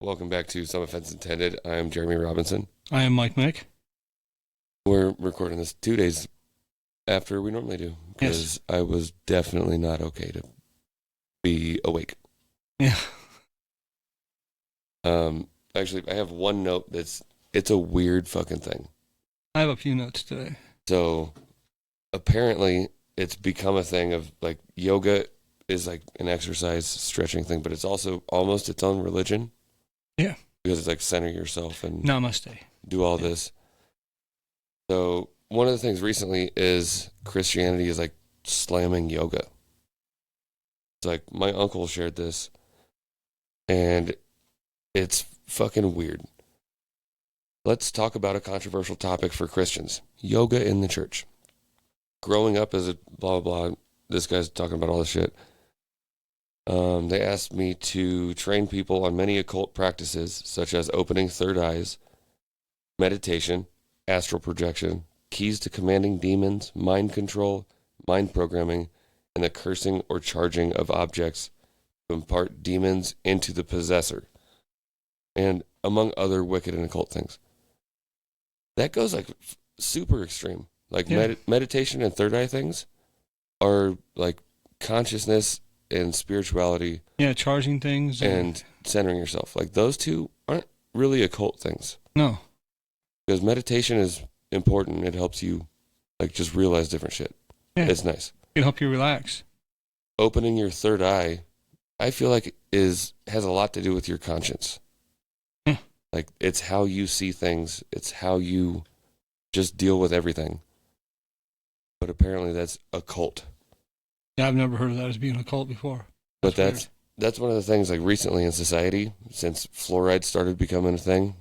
Welcome back to Some Offense Intended. I'm Jeremy Robinson. I am Mike Mick. We're recording this 2 days after we normally do because I was definitely not okay to be awake. Yeah. Actually, I have one note it's a weird fucking thing. I have a few notes today. So apparently it's become a thing of like yoga is like an exercise stretching thing, but it's also almost its own religion. Yeah. Because it's like center yourself and Namaste. do all this. So one of the things recently is Christianity is like slamming yoga. It's like my uncle shared this and it's fucking weird. Let's talk about a controversial topic for Christians. Yoga in the church. Growing up as a blah, blah, blah, this guy's talking about all this shit. They asked me to train people on many occult practices, such as opening third eyes, meditation, astral projection, keys to commanding demons, mind control, mind programming, and the cursing or charging of objects to impart demons into the possessor, and among other wicked and occult things. That goes like super extreme. Like meditation and third eye things are like consciousness and spirituality. Yeah, charging things. And centering yourself. Like those two aren't really occult things. No. Because meditation is important. It helps you like just realize different shit. Yeah. It's nice. It can help you relax. Opening your third eye, I feel like has a lot to do with your conscience. Yeah. Like it's how you see things. It's how you just deal with everything. But apparently that's a cult. Yeah, I've never heard of that as being a cult before. But that's one of the things like recently in society, since fluoride started becoming a thing,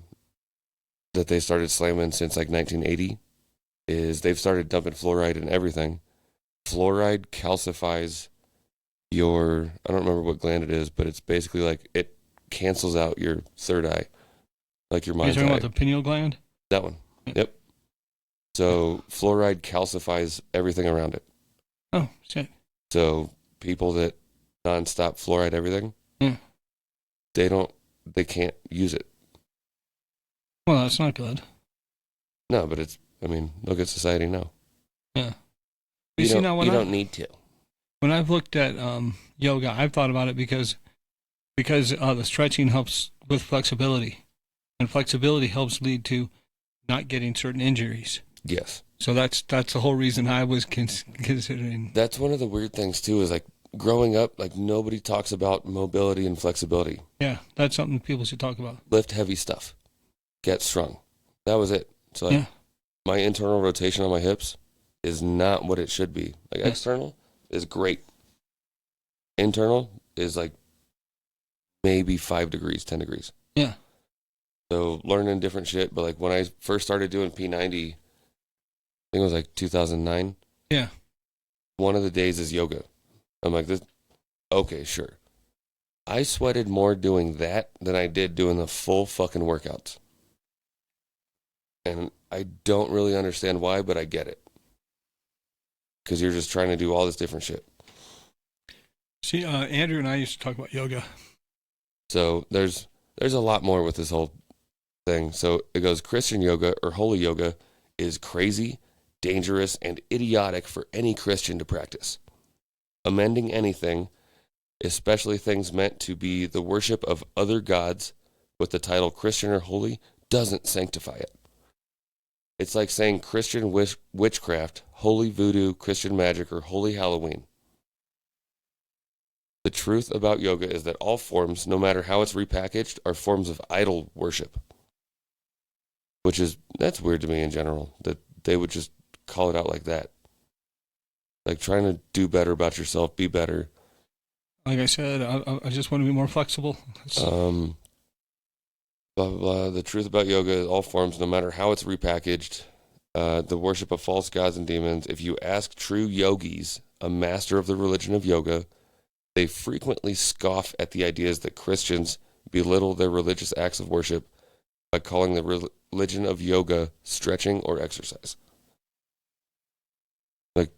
that they started slamming since like 1980, is they've started dumping fluoride in everything. Fluoride calcifies your, I don't remember what gland it is, but it's basically like it cancels out your third eye, like your mind's eye. Are you talking about the pineal gland? That one. Yep. So fluoride calcifies everything around it. Oh, shit. So people that nonstop fluoride everything, they can't use it. Well, that's not good. No, but look at society now. Yeah. You don't need to. When I've looked at yoga, I've thought about it because the stretching helps with flexibility, and flexibility helps lead to not getting certain injuries. Yes. So that's the whole reason I was considering. That's one of the weird things too, is like growing up, like nobody talks about mobility and flexibility. Yeah, that's something people should talk about. Lift heavy stuff. Get strong. That was it. So like, my internal rotation on my hips is not what it should be. Like external is great. Internal is like maybe 5 degrees, 10 degrees. Yeah. So learning different shit. But like when I first started doing P90, I think it was like 2009. Yeah. One of the days is yoga. I'm like, okay, sure. I sweated more doing that than I did doing the full fucking workouts. And I don't really understand why, but I get it. Because you're just trying to do all this different shit. See, Andrew and I used to talk about yoga. So there's a lot more with this whole thing. So it goes, Christian yoga or holy yoga is crazy, dangerous, and idiotic for any Christian to practice. Amending anything, especially things meant to be the worship of other gods with the title Christian or holy, doesn't sanctify it. It's like saying Christian witchcraft, holy voodoo, Christian magic, or holy Halloween. The truth about yoga is that all forms, no matter how it's repackaged, are forms of idol worship. That's weird to me in general, that they would just call it out like that. Like trying to do better about yourself, be better. Like I said, I just want to be more flexible. Blah, blah, blah. The truth about yoga is all forms, no matter how it's repackaged, the worship of false gods and demons. If you ask true yogis, a master of the religion of yoga, they frequently scoff at the ideas that Christians belittle their religious acts of worship by calling the religion of yoga stretching or exercise. Like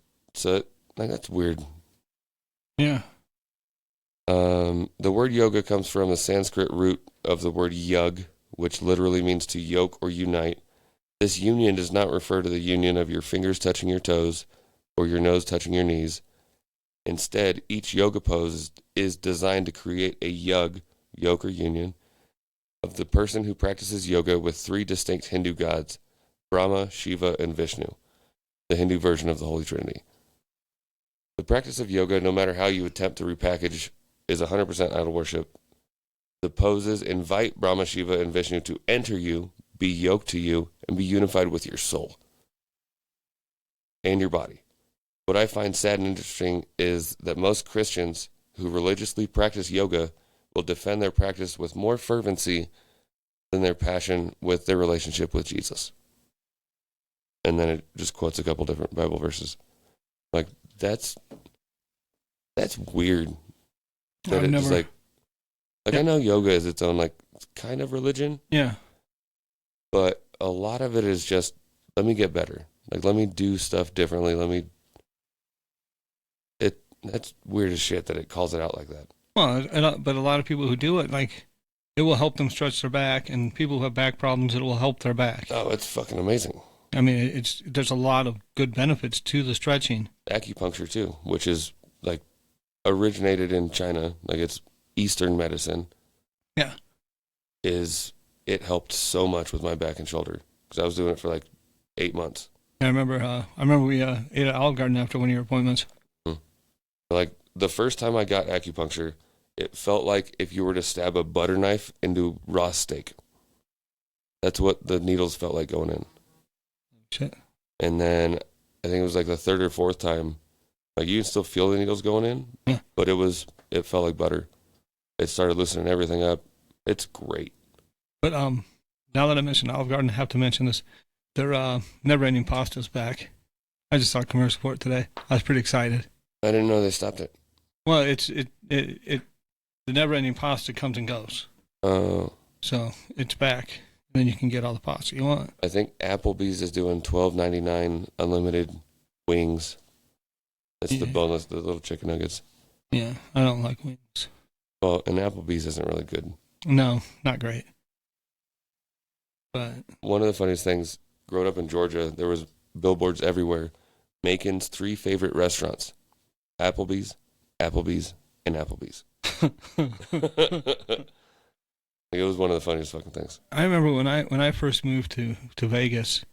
that's weird. Yeah. The word yoga comes from the Sanskrit root of the word yug, which literally means to yoke or unite. This union does not refer to the union of your fingers touching your toes or your nose touching your knees. Instead, each yoga pose is designed to create a yoke or union, of the person who practices yoga with three distinct Hindu gods, Brahma, Shiva, and Vishnu, the Hindu version of the Holy Trinity. The practice of yoga, no matter how you attempt to repackage, is 100% idol worship. The poses invite Brahma, Shiva, and Vishnu to enter you, be yoked to you, and be unified with your soul and your body. What I find sad and interesting is that most Christians who religiously practice yoga will defend their practice with more fervency than their passion with their relationship with Jesus. And then it just quotes a couple different Bible verses. Like, that's weird. That it's never, like yeah. I know yoga is its own, like, kind of religion. Yeah. But a lot of it is just, let me get better. Like, let me do stuff differently. That's weird as shit that it calls it out like that. Well, but a lot of people who do it, like, it will help them stretch their back, and people who have back problems, it will help their back. Oh, it's fucking amazing. I mean, there's a lot of good benefits to the stretching. Acupuncture, too, which is, like, originated in China. Like, it's Eastern medicine. Yeah. It helped so much with my back and shoulder, because I was doing it for, like, 8 months. I remember we ate at Olive Garden after one of your appointments. Like, the first time I got acupuncture, it felt like if you were to stab a butter knife into raw steak. That's what the needles felt like going in. Shit. And then I think it was like the third or fourth time, like, you can still feel the needles going in, yeah. But it felt like butter. It started loosening everything up. It's great. But now that I mentioned Olive Garden, I have to mention this. Their never-ending pasta's back. I just saw a commercial for it today. I was pretty excited. I didn't know they stopped it. Well, the never-ending pasta comes and goes. Oh. So it's back. Then you can get all the pasta you want. I think Applebee's is doing $12.99 unlimited wings. That's the bonus, the little chicken nuggets. Yeah, I don't like wings. Well, and Applebee's isn't really good. No, not great. But one of the funniest things, growing up in Georgia, there was billboards everywhere. Macon's 3 favorite restaurants: Applebee's, and Applebee's. It was one of the funniest fucking things. I remember when I first moved to Vegas,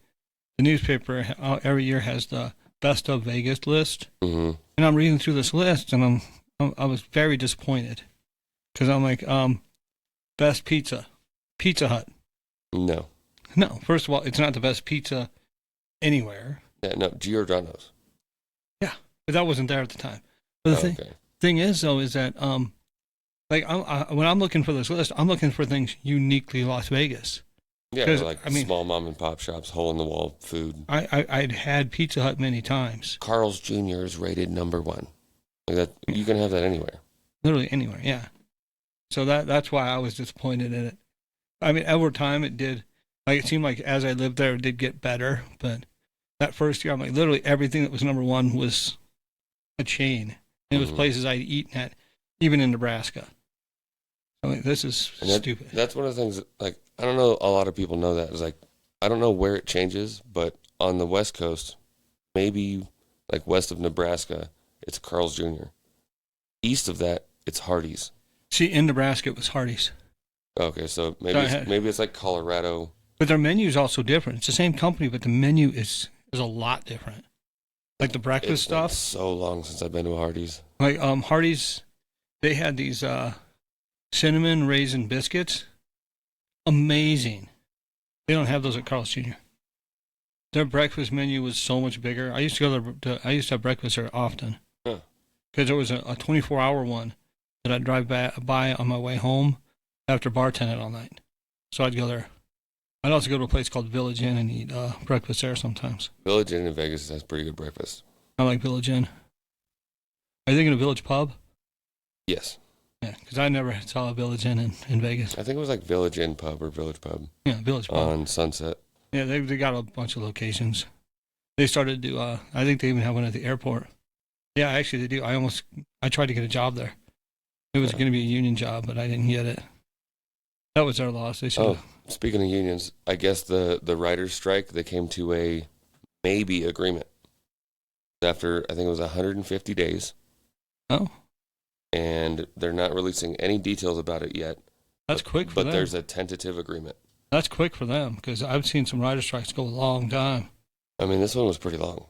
the newspaper every year has the best of Vegas list, mm-hmm. And I'm reading through this list, and I was very disappointed because I'm like, best Pizza Hut. No. First of all, it's not the best pizza anywhere. Yeah, no, Giordano's. Yeah, but that wasn't there at the time. But the thing is, though, is that like when I'm looking for this list, I'm looking for things uniquely Las Vegas. Yeah, like small mom and pop shops, hole in the wall food. I'd had Pizza Hut many times. Carl's Jr. is rated #1. Like that, you can have that anywhere. Literally anywhere, yeah. So that's why I was disappointed in it. I mean, over time it did. Like, it seemed like as I lived there, it did get better. But that first year, I'm like, literally everything that was #1 was a chain. And it was places I'd eaten at, even in Nebraska. I mean, this is stupid. That's one of the things that, like, I don't know, a lot of people know that. It's like, I don't know where it changes, but on the West Coast, maybe like west of Nebraska, it's Carl's Jr. East of that, it's Hardee's. See, in Nebraska, it was Hardee's. Okay, so maybe it's like Colorado. But their menu is also different. It's the same company, but the menu is a lot different. Like the breakfast stuff. It's so long since I've been to a Hardee's. Like Hardee's, they had these cinnamon raisin biscuits. Amazing. They don't have those at Carl's Jr. Their breakfast menu was so much bigger. I used to I used to have breakfast there often. Because there was a 24-hour one that I'd drive by on my way home after bartending all night. So I'd go there. I'd also go to a place called Village Inn and eat breakfast there sometimes. Village Inn in Vegas has pretty good breakfast. I like Village Inn. Are you thinking of Village Pub? Yes. Yeah, because I never saw a Village Inn in Vegas. I think it was like Village Inn Pub or Village Pub. Yeah, Village Pub. On Sunset. Yeah, they got a bunch of locations. They started to do, I think they even have one at the airport. Yeah, actually they do. I tried to get a job there. It was going to be a union job, but I didn't get it. That was our loss. They should. Oh, speaking of unions, I guess the writers' strike, they came to a maybe agreement after, I think it was 150 days. Oh. And they're not releasing any details about it yet. That's quick for them. But there's a tentative agreement. That's quick for them, because I've seen some writer strikes go a long time. I mean, this one was pretty long.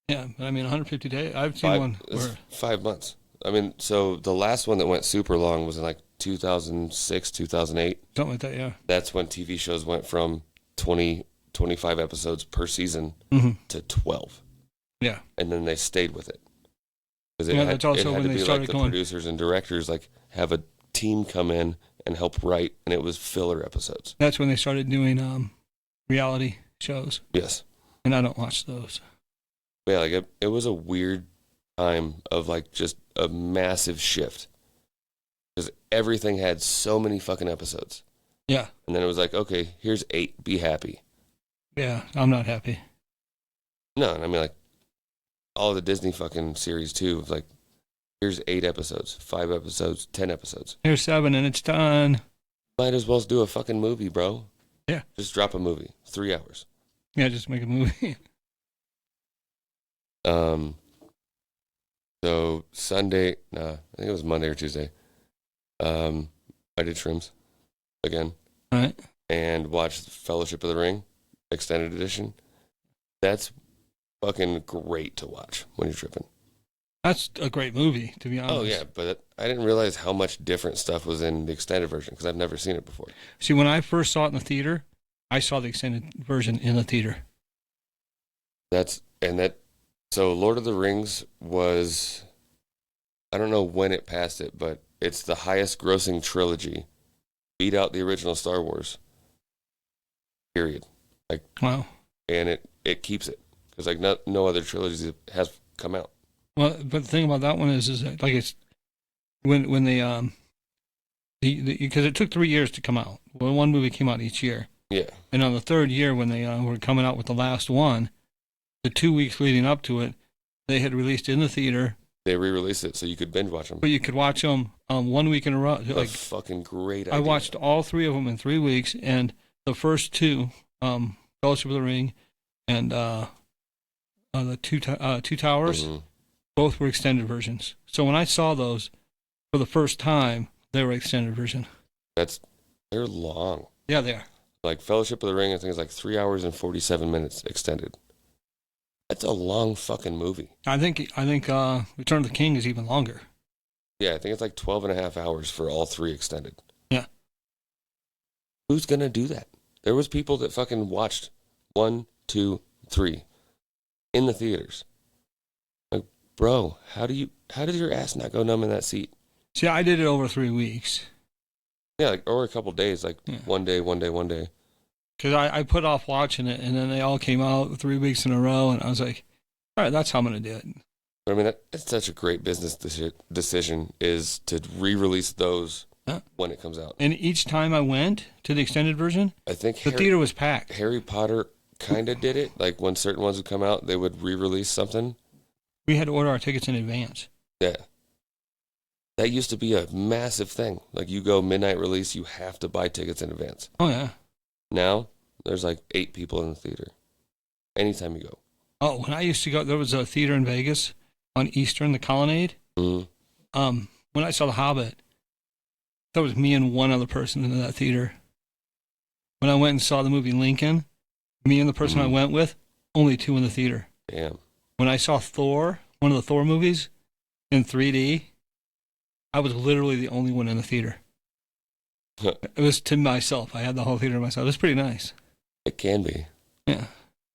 Yeah, but I mean, 150 days. I've seen one where 5 months. I mean, so the last one that went super long was in like 2006, 2008. Something like that, yeah. That's when TV shows went from 20, 25 episodes per season to 12. Yeah. And then they stayed with it. Yeah, that's also when they started the going. Producers and directors like have a team come in and help write, and it was filler episodes. That's when they started doing reality shows. Yes. And I don't watch those. Yeah, like it was a weird time of like just a massive shift. Because everything had so many fucking episodes. Yeah. And then it was like, okay, here's 8, be happy. Yeah, I'm not happy. No, and I mean like all the Disney fucking series too. Like, here's 8 episodes, 5 episodes, 10 episodes. Here's 7 and it's done. Might as well do a fucking movie, bro. Yeah. Just drop a movie. 3 hours. Yeah, just make a movie. So Sunday, I think it was Monday or Tuesday. I did shrooms again. All right. And watched Fellowship of the Ring extended edition. That's fucking great to watch when you're tripping. That's a great movie, to be honest. Oh yeah, but I didn't realize how much different stuff was in the extended version because I've never seen it before. See, when I first saw it in the theater, I saw the extended version in the theater. So Lord of the Rings was, I don't know when it passed it, but it's the highest grossing trilogy. Beat out the original Star Wars. Period. Like, wow. And it keeps it. Because like no other trilogy has come out. Well, but the thing about that one is that, like, it's when they because it took 3 years to come out. Well, one movie came out each year. Yeah. And on the third year, when they were coming out with the last one, the 2 weeks leading up to it, they had released in the theater. They re-released it so you could binge watch them. But you could watch them 1 week in a row. Like, a fucking great idea. I watched all 3 of them in 3 weeks, and the first 2, Fellowship of the Ring and the Two Towers, both were extended versions. So when I saw those for the first time, they were extended version. They're long. Yeah, they are. Like Fellowship of the Ring, I think it's like 3 hours and 47 minutes extended. That's a long fucking movie. I think Return of the King is even longer. Yeah, I think it's like 12 and a half hours for all 3 extended. Yeah. Who's going to do that? There was people that fucking watched 1, 2, 3 in the theaters. Like, bro, how did your ass not go numb in that seat? See, I did it over 3 weeks. Yeah, like, or a couple days, like one day. Because I put off watching it, and then they all came out 3 weeks in a row, and I was like, all right, that's how I'm going to do it. But I mean, that's such a great business decision, is to re-release those when it comes out. And each time I went to the extended version, I think the theater was packed. Harry Potter kind of did it. Like, when certain ones would come out, they would re-release something. We had to order our tickets in advance. Yeah. That used to be a massive thing. Like, you go midnight release, you have to buy tickets in advance. Oh, yeah. Now, there's like 8 people in the theater. Anytime you go. Oh, when I used to go, there was a theater in Vegas on Eastern, the Colonnade. Mm-hmm. When I saw The Hobbit, that was me and one other person in that theater. When I went and saw the movie Lincoln, me and the person I went with, only 2 in the theater. Damn. When I saw Thor, one of the Thor movies, in 3D, I was literally the only one in the theater. It was to myself. I had the whole theater to myself. It was pretty nice. It can be. Yeah.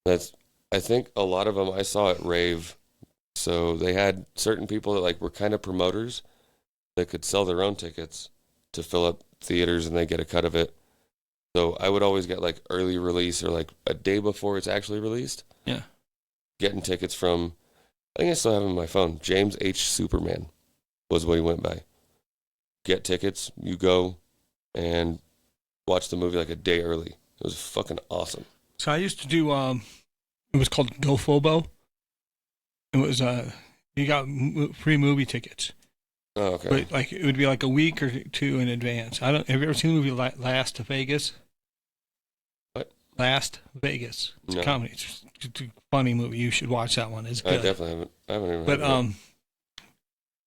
I think a lot of them I saw at Rave. So they had certain people that like were kind of promoters that could sell their own tickets to fill up theaters and they get a cut of it. So I would always get like early release or like a day before it's actually released. Yeah. Getting tickets from, I think I still have him on my phone. James H. Superman was what he went by. Get tickets, you go and watch the movie like a day early. It was fucking awesome. So I used to do, it was called GoFobo. It was, you got free movie tickets. Oh, okay. but like it would be like a week or two in advance. I don't. Have you ever seen the movie Last Vegas? What? Last Vegas. It's a No, comedy. It's a funny movie. You should watch that one. It's I good. definitely haven't. I haven't even But heard of it.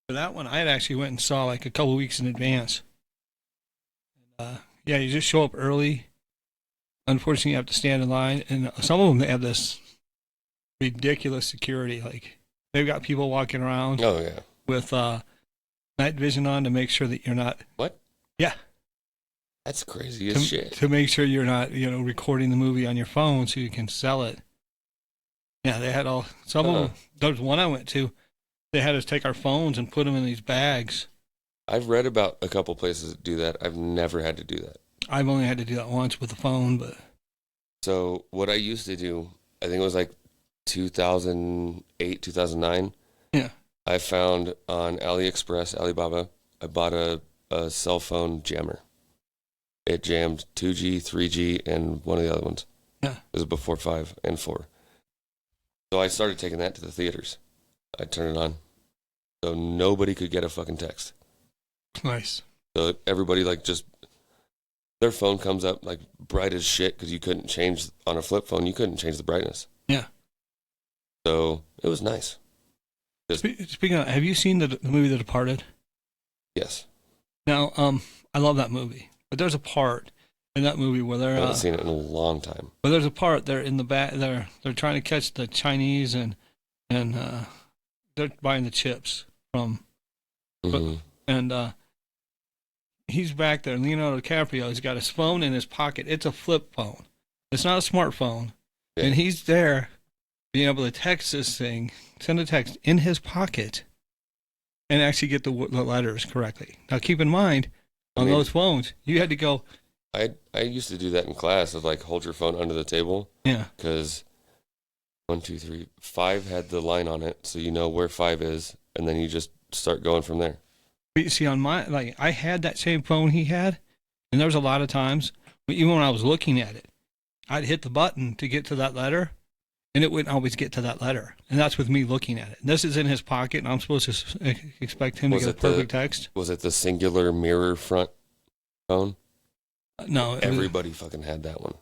for that one, I had actually went and saw like a couple weeks in advance. Yeah, you just show up early. Unfortunately, you have to stand in line, and some of them they have this ridiculous security. Like they've got people walking around Oh yeah. with night vision on to make sure that you're not. What? Yeah, That's crazy as shit. to make sure you're not, recording the movie on your phone so you can sell it. Yeah, they had all some of them. There was one I went to. They had us take our phones and put them in these bags. I've read about a couple places that do that. I've never had to do that. I've only had to do that once with the phone, but So what I used to do, I think it was like 2008, 2009. yeah, I found on AliExpress, Alibaba, I bought a cell phone jammer. It jammed 2G, 3G, and one of the other ones. Yeah. It was before 5 and 4. So I started taking that to the theaters. I'd turn it on. So nobody could get a fucking text. nice. So everybody like just, their phone comes up like bright as shit because you couldn't change, on a flip phone, you couldn't change the brightness. Yeah. So it was nice. Speaking of, have you seen the movie The Departed? Yes. Now, I love that movie, but there's a part in that movie where I they're haven't seen it in a long time. but there's a part they're in the back. They're trying to catch the Chinese and they're buying the chips from Mm-hmm. and he's back there. Leonardo DiCaprio, he's got his phone in his pocket. It's a flip phone. It's not a smartphone, Yeah. and he's there being able to text this thing, send a text in his pocket, and actually get the letters correctly. Now, keep in mind, on those phones, you had to go. I used to do that in class of like hold your phone under the table Yeah. because 1, 2, 3, 5 had the line on it, so you know where 5 is, and then you just start going from there. But you see, on my, like, I had that same phone he had, and there was a lot of times, but even when I was looking at it, I'd hit the button to get to that letter, and it wouldn't always get to that letter. And that's with me looking at it. This is in his pocket, and I'm supposed to expect him to get a perfect text. Was it the singular mirror front phone? No, Everybody fucking had that one.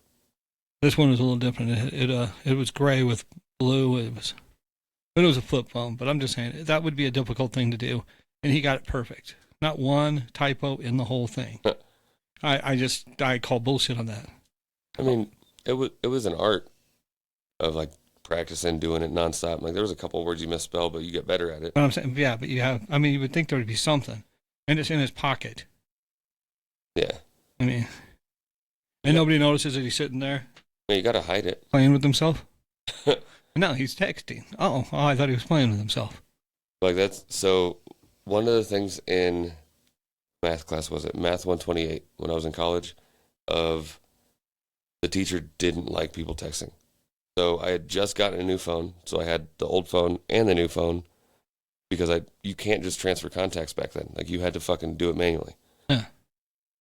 this one was a little different. It was gray with blue. It was a flip phone, but I'm just saying that would be a difficult thing to do, and he got it perfect. Not one typo in the whole thing. I call bullshit on that. I mean, it was an art of like practicing doing it nonstop. Like there was a couple words you misspelled, but you get better at it. But I'm saying, yeah, but you would think there would be something, and it's in his pocket. Yeah. I mean, and nobody notices that he's sitting there I mean, you got to hide it. playing with himself. No, he's texting. Oh, I thought he was playing with himself. Like that's so. One of the things in math class was it Math 128 when I was in college, of the teacher didn't like people texting. So I had just gotten a new phone, so I had the old phone and the new phone because you can't just transfer contacts back then. Like you had to fucking do it manually. Yeah.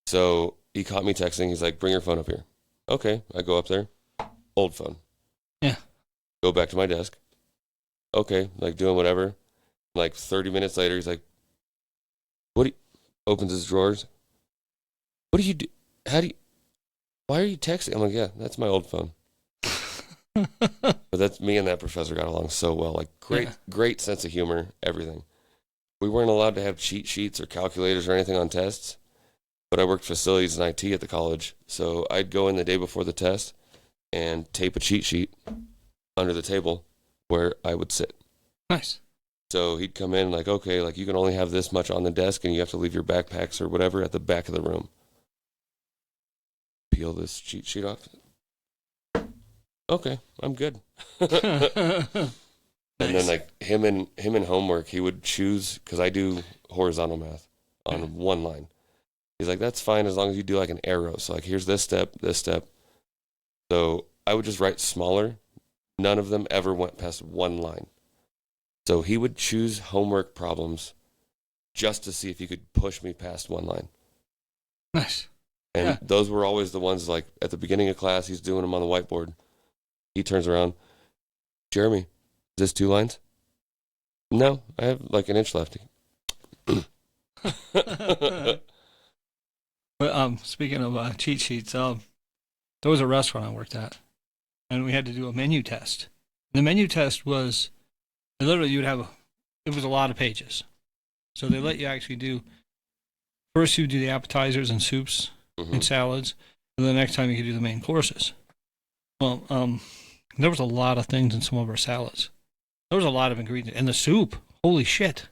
So he caught me texting. He's like, "Bring your phone up here." Okay, I go up there. Old phone. Yeah. Go back to my desk. Okay, like doing whatever. Like 30 minutes later, he's like, opens his drawers. What do you do? Why are you texting? I'm like, yeah, that's my old phone. But that's me and that professor got along so well. Like great sense of humor, everything. We weren't allowed to have cheat sheets or calculators or anything on tests, but I worked facilities and IT at the college. So I'd go in the day before the test and tape a cheat sheet under the table where I would sit. Nice. So he'd come in like, okay, like you can only have this much on the desk and you have to leave your backpacks or whatever at the back of the room. Peel this cheat sheet off. Okay, I'm good. And then like him and homework, he would choose, because I do horizontal math on one line. He's like, that's fine as long as you do like an arrow. So like, here's this step, this step. So I would just write smaller. None of them ever went past one line. So he would choose homework problems just to see if he could push me past one line. Nice. And those were always the ones like at the beginning of class, he's doing them on the whiteboard. He turns around. Jeremy, is this 2 lines? No, I have like an inch left. But speaking of cheat sheets, there was a restaurant I worked at, and we had to do a menu test. The menu test was literally it was a lot of pages. So they let you actually do, first you do the appetizers and soups and salads, and the next time you could do the main courses. Well, there was a lot of things in some of our salads. There was a lot of ingredients. And the soup, holy shit.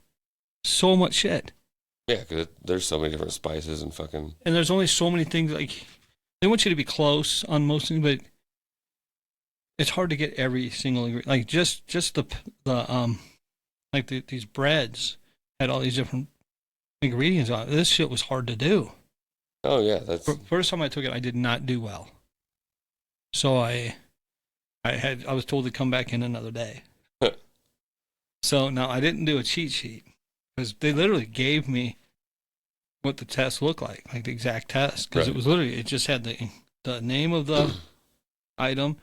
So much shit. Yeah, because there's so many different spices and fucking... And there's only so many things, like, they want you to be close on most things, but it's hard to get every single ingredient. Like, just these breads had all these different ingredients on it. This shit was hard to do. Oh, yeah, that's... First time I took it, I did not do well. So I was told to come back in another day. So now I didn't do a cheat sheet because they literally gave me what the test looked like the exact test. Because it was literally, it just had the name of the item,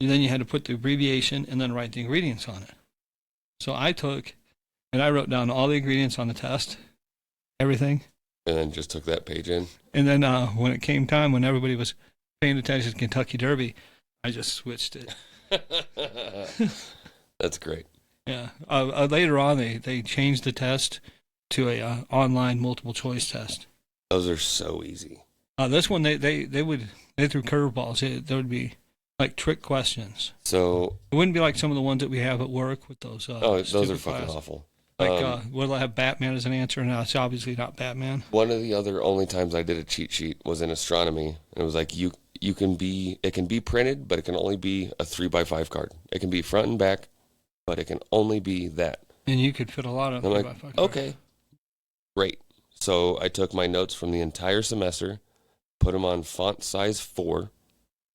and then you had to put the abbreviation and then write the ingredients on it. So I took, and I wrote down all the ingredients on the test, everything. And then just took that page in. And then when it came time, when everybody was paying attention to Kentucky Derby, I just switched it. That's great. Yeah. Later on, they changed the test to a online multiple choice test. Those are so easy. This one, they threw curveballs. There would be like trick questions. So it wouldn't be like some of the ones that we have at work with those. Those are fucking awful. Like, will I have Batman as an answer? No, it's obviously not Batman. One of the only times I did a cheat sheet was in astronomy, and it was like it can be printed, but it can only be a 3x5 card. It can be front and back, but it can only be that. And you could fit a lot of 3x5 cards. Okay, great. So I took my notes from the entire semester, put them on font size 4,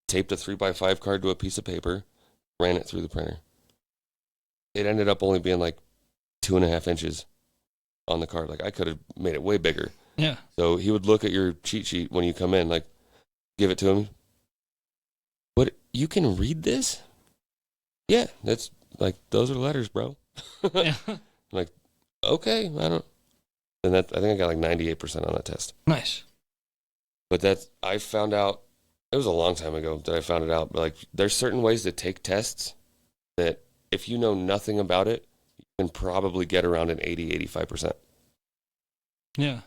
taped a 3x5 card to a piece of paper, ran it through the printer. It ended up only being like 2.5 inches on the card. Like, I could have made it way bigger. Yeah. So he would look at your cheat sheet when you come in, like, give it to him. But you can read this? Yeah, that's like, those are letters, bro. Yeah. I'm like, okay, I don't. And I think I got like 98% on that test. Nice. But I found out, it was a long time ago that I found it out, but like, there's certain ways to take tests that if you know nothing about it, you can probably get around an 80-85%. Yeah.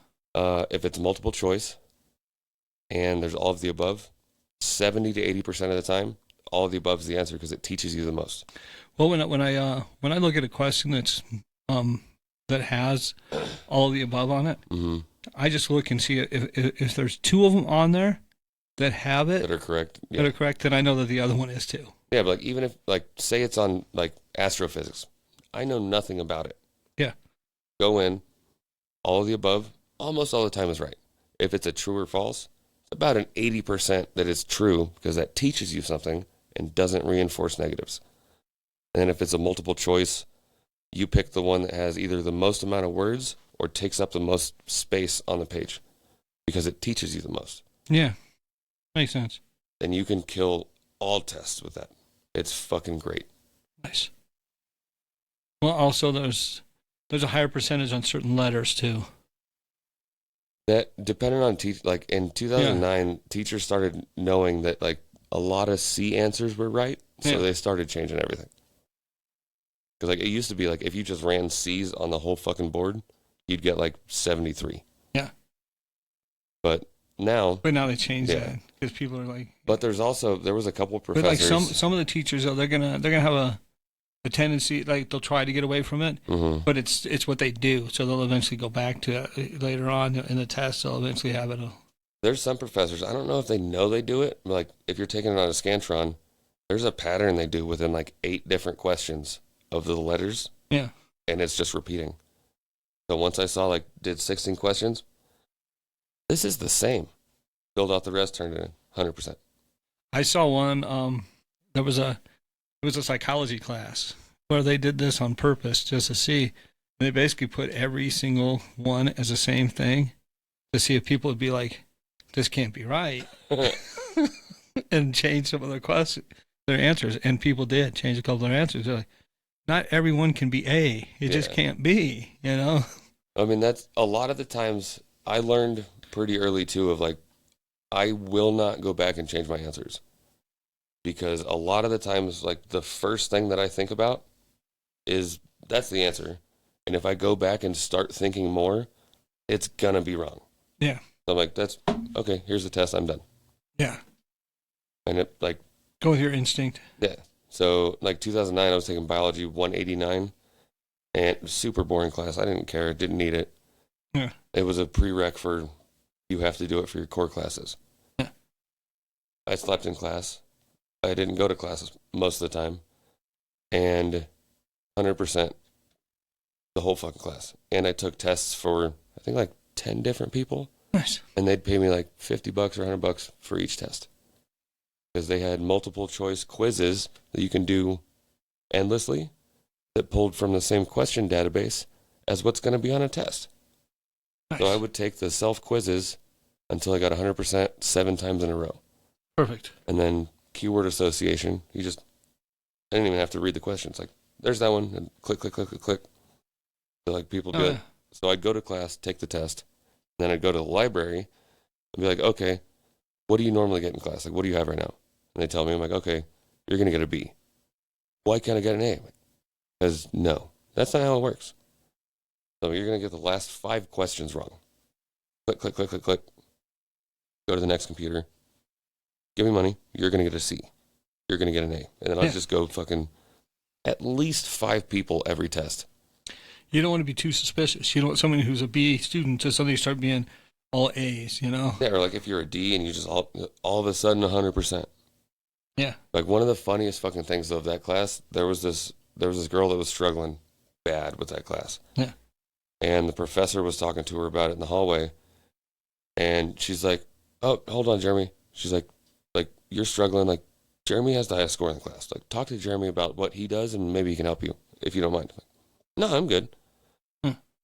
If it's multiple choice and there's all of the above, 70 to 80% of the time, all of the above is the answer because it teaches you the most. Well, when I look at a question that's that has all of the above on it, I just look and see if there's 2 of them on there that have it that are correct. Yeah. That are correct, then I know that the other one is too. Yeah, but like, even if, like, say it's on like astrophysics, I know nothing about it. Yeah. Go in, all of the above, almost all the time is right. If it's a true or false, it's about an 80% that is true because that teaches you something and doesn't reinforce negatives. And if it's a multiple choice, you pick the one that has either the most amount of words or takes up the most space on the page because it teaches you the most. Yeah. Makes sense. And you can kill all tests with that. It's fucking great. Nice. Well, also there's a higher percentage on certain letters too. That depending on like in 2009, teachers started knowing that like a lot of C answers were right, so they started changing everything. Because like it used to be like if you just ran C's on the whole fucking board, you'd get like 73. Yeah. But now they changed that because people are like. But there was a couple of professors. But like some of the teachers, though, they're gonna have a tendency, like they'll try to get away from it, but it's what they do, so they'll eventually go back to it later on in the test. They'll eventually have it. There's some professors, I don't know if they know they do it, but like if you're taking it on a Scantron, there's a pattern they do within like 8 different questions of the letters. Yeah. And it's just repeating. So once I saw like did 16 questions, this is the same. Filled out the rest, turned it in 100%. I saw one. It was a psychology class where they did this on purpose just to see. They basically put every single one as the same thing to see if people would be like, "This can't be right," and change some of their answers. And people did change a couple of their answers. They're like, "Not everyone can be A. It just can't be," you know. I mean, that's a lot of the times I learned pretty early too of like, I will not go back and change my answers because a lot of the times, like the first thing that I think about is that's the answer. And if I go back and start thinking more, it's gonna be wrong. Yeah. So I'm like, that's okay. Here's the test. I'm done. Yeah. And it like, Go with your instinct. yeah. So like 2009, I was taking biology 189 and it was super boring class. I didn't care. Didn't need it. Yeah. It was a prereq for you have to do it for your core classes. Yeah. I slept in class. I didn't go to classes most of the time. And 100% the whole fucking class. And I took tests for, I think like 10 different people. Nice. And they'd pay me like $50 or $100 for each test. Because they had multiple choice quizzes that you can do endlessly that pulled from the same question database as what's going to be on a test. Nice. So I would take the self quizzes until I got 100% 7 times in a row. Perfect. And then keyword association, I didn't even have to read the questions. Like, there's that one, and click, click, click, click, click. So like people do it. Yeah. So I'd go to class, take the test, and then I'd go to the library and be like, okay, what do you normally get in class? Like, what do you have right now? And they tell me, I'm like, okay, you're going to get a B. Why can't I get an A? Because no, that's not how it works. So you're going to get the last 5 questions wrong. Click, click, click, click, click. Go to the next computer. Give me money. You're going to get a C. You're going to get an A. And then I'll just go fucking at least 5 people every test. You don't want to be too suspicious. You don't want somebody who's a B student to suddenly start being all A's, you know? Yeah, or like if you're a D and you just all of a sudden 100%. Yeah. Like one of the funniest fucking things of that class, there was this girl that was struggling bad with that class. Yeah. And the professor was talking to her about it in the hallway. And she's like, oh, hold on, Jeremy. She's like, you're struggling. Like, Jeremy has the highest score in the class. Like, talk to Jeremy about what he does and maybe he can help you if you don't mind. Like, no, I'm good.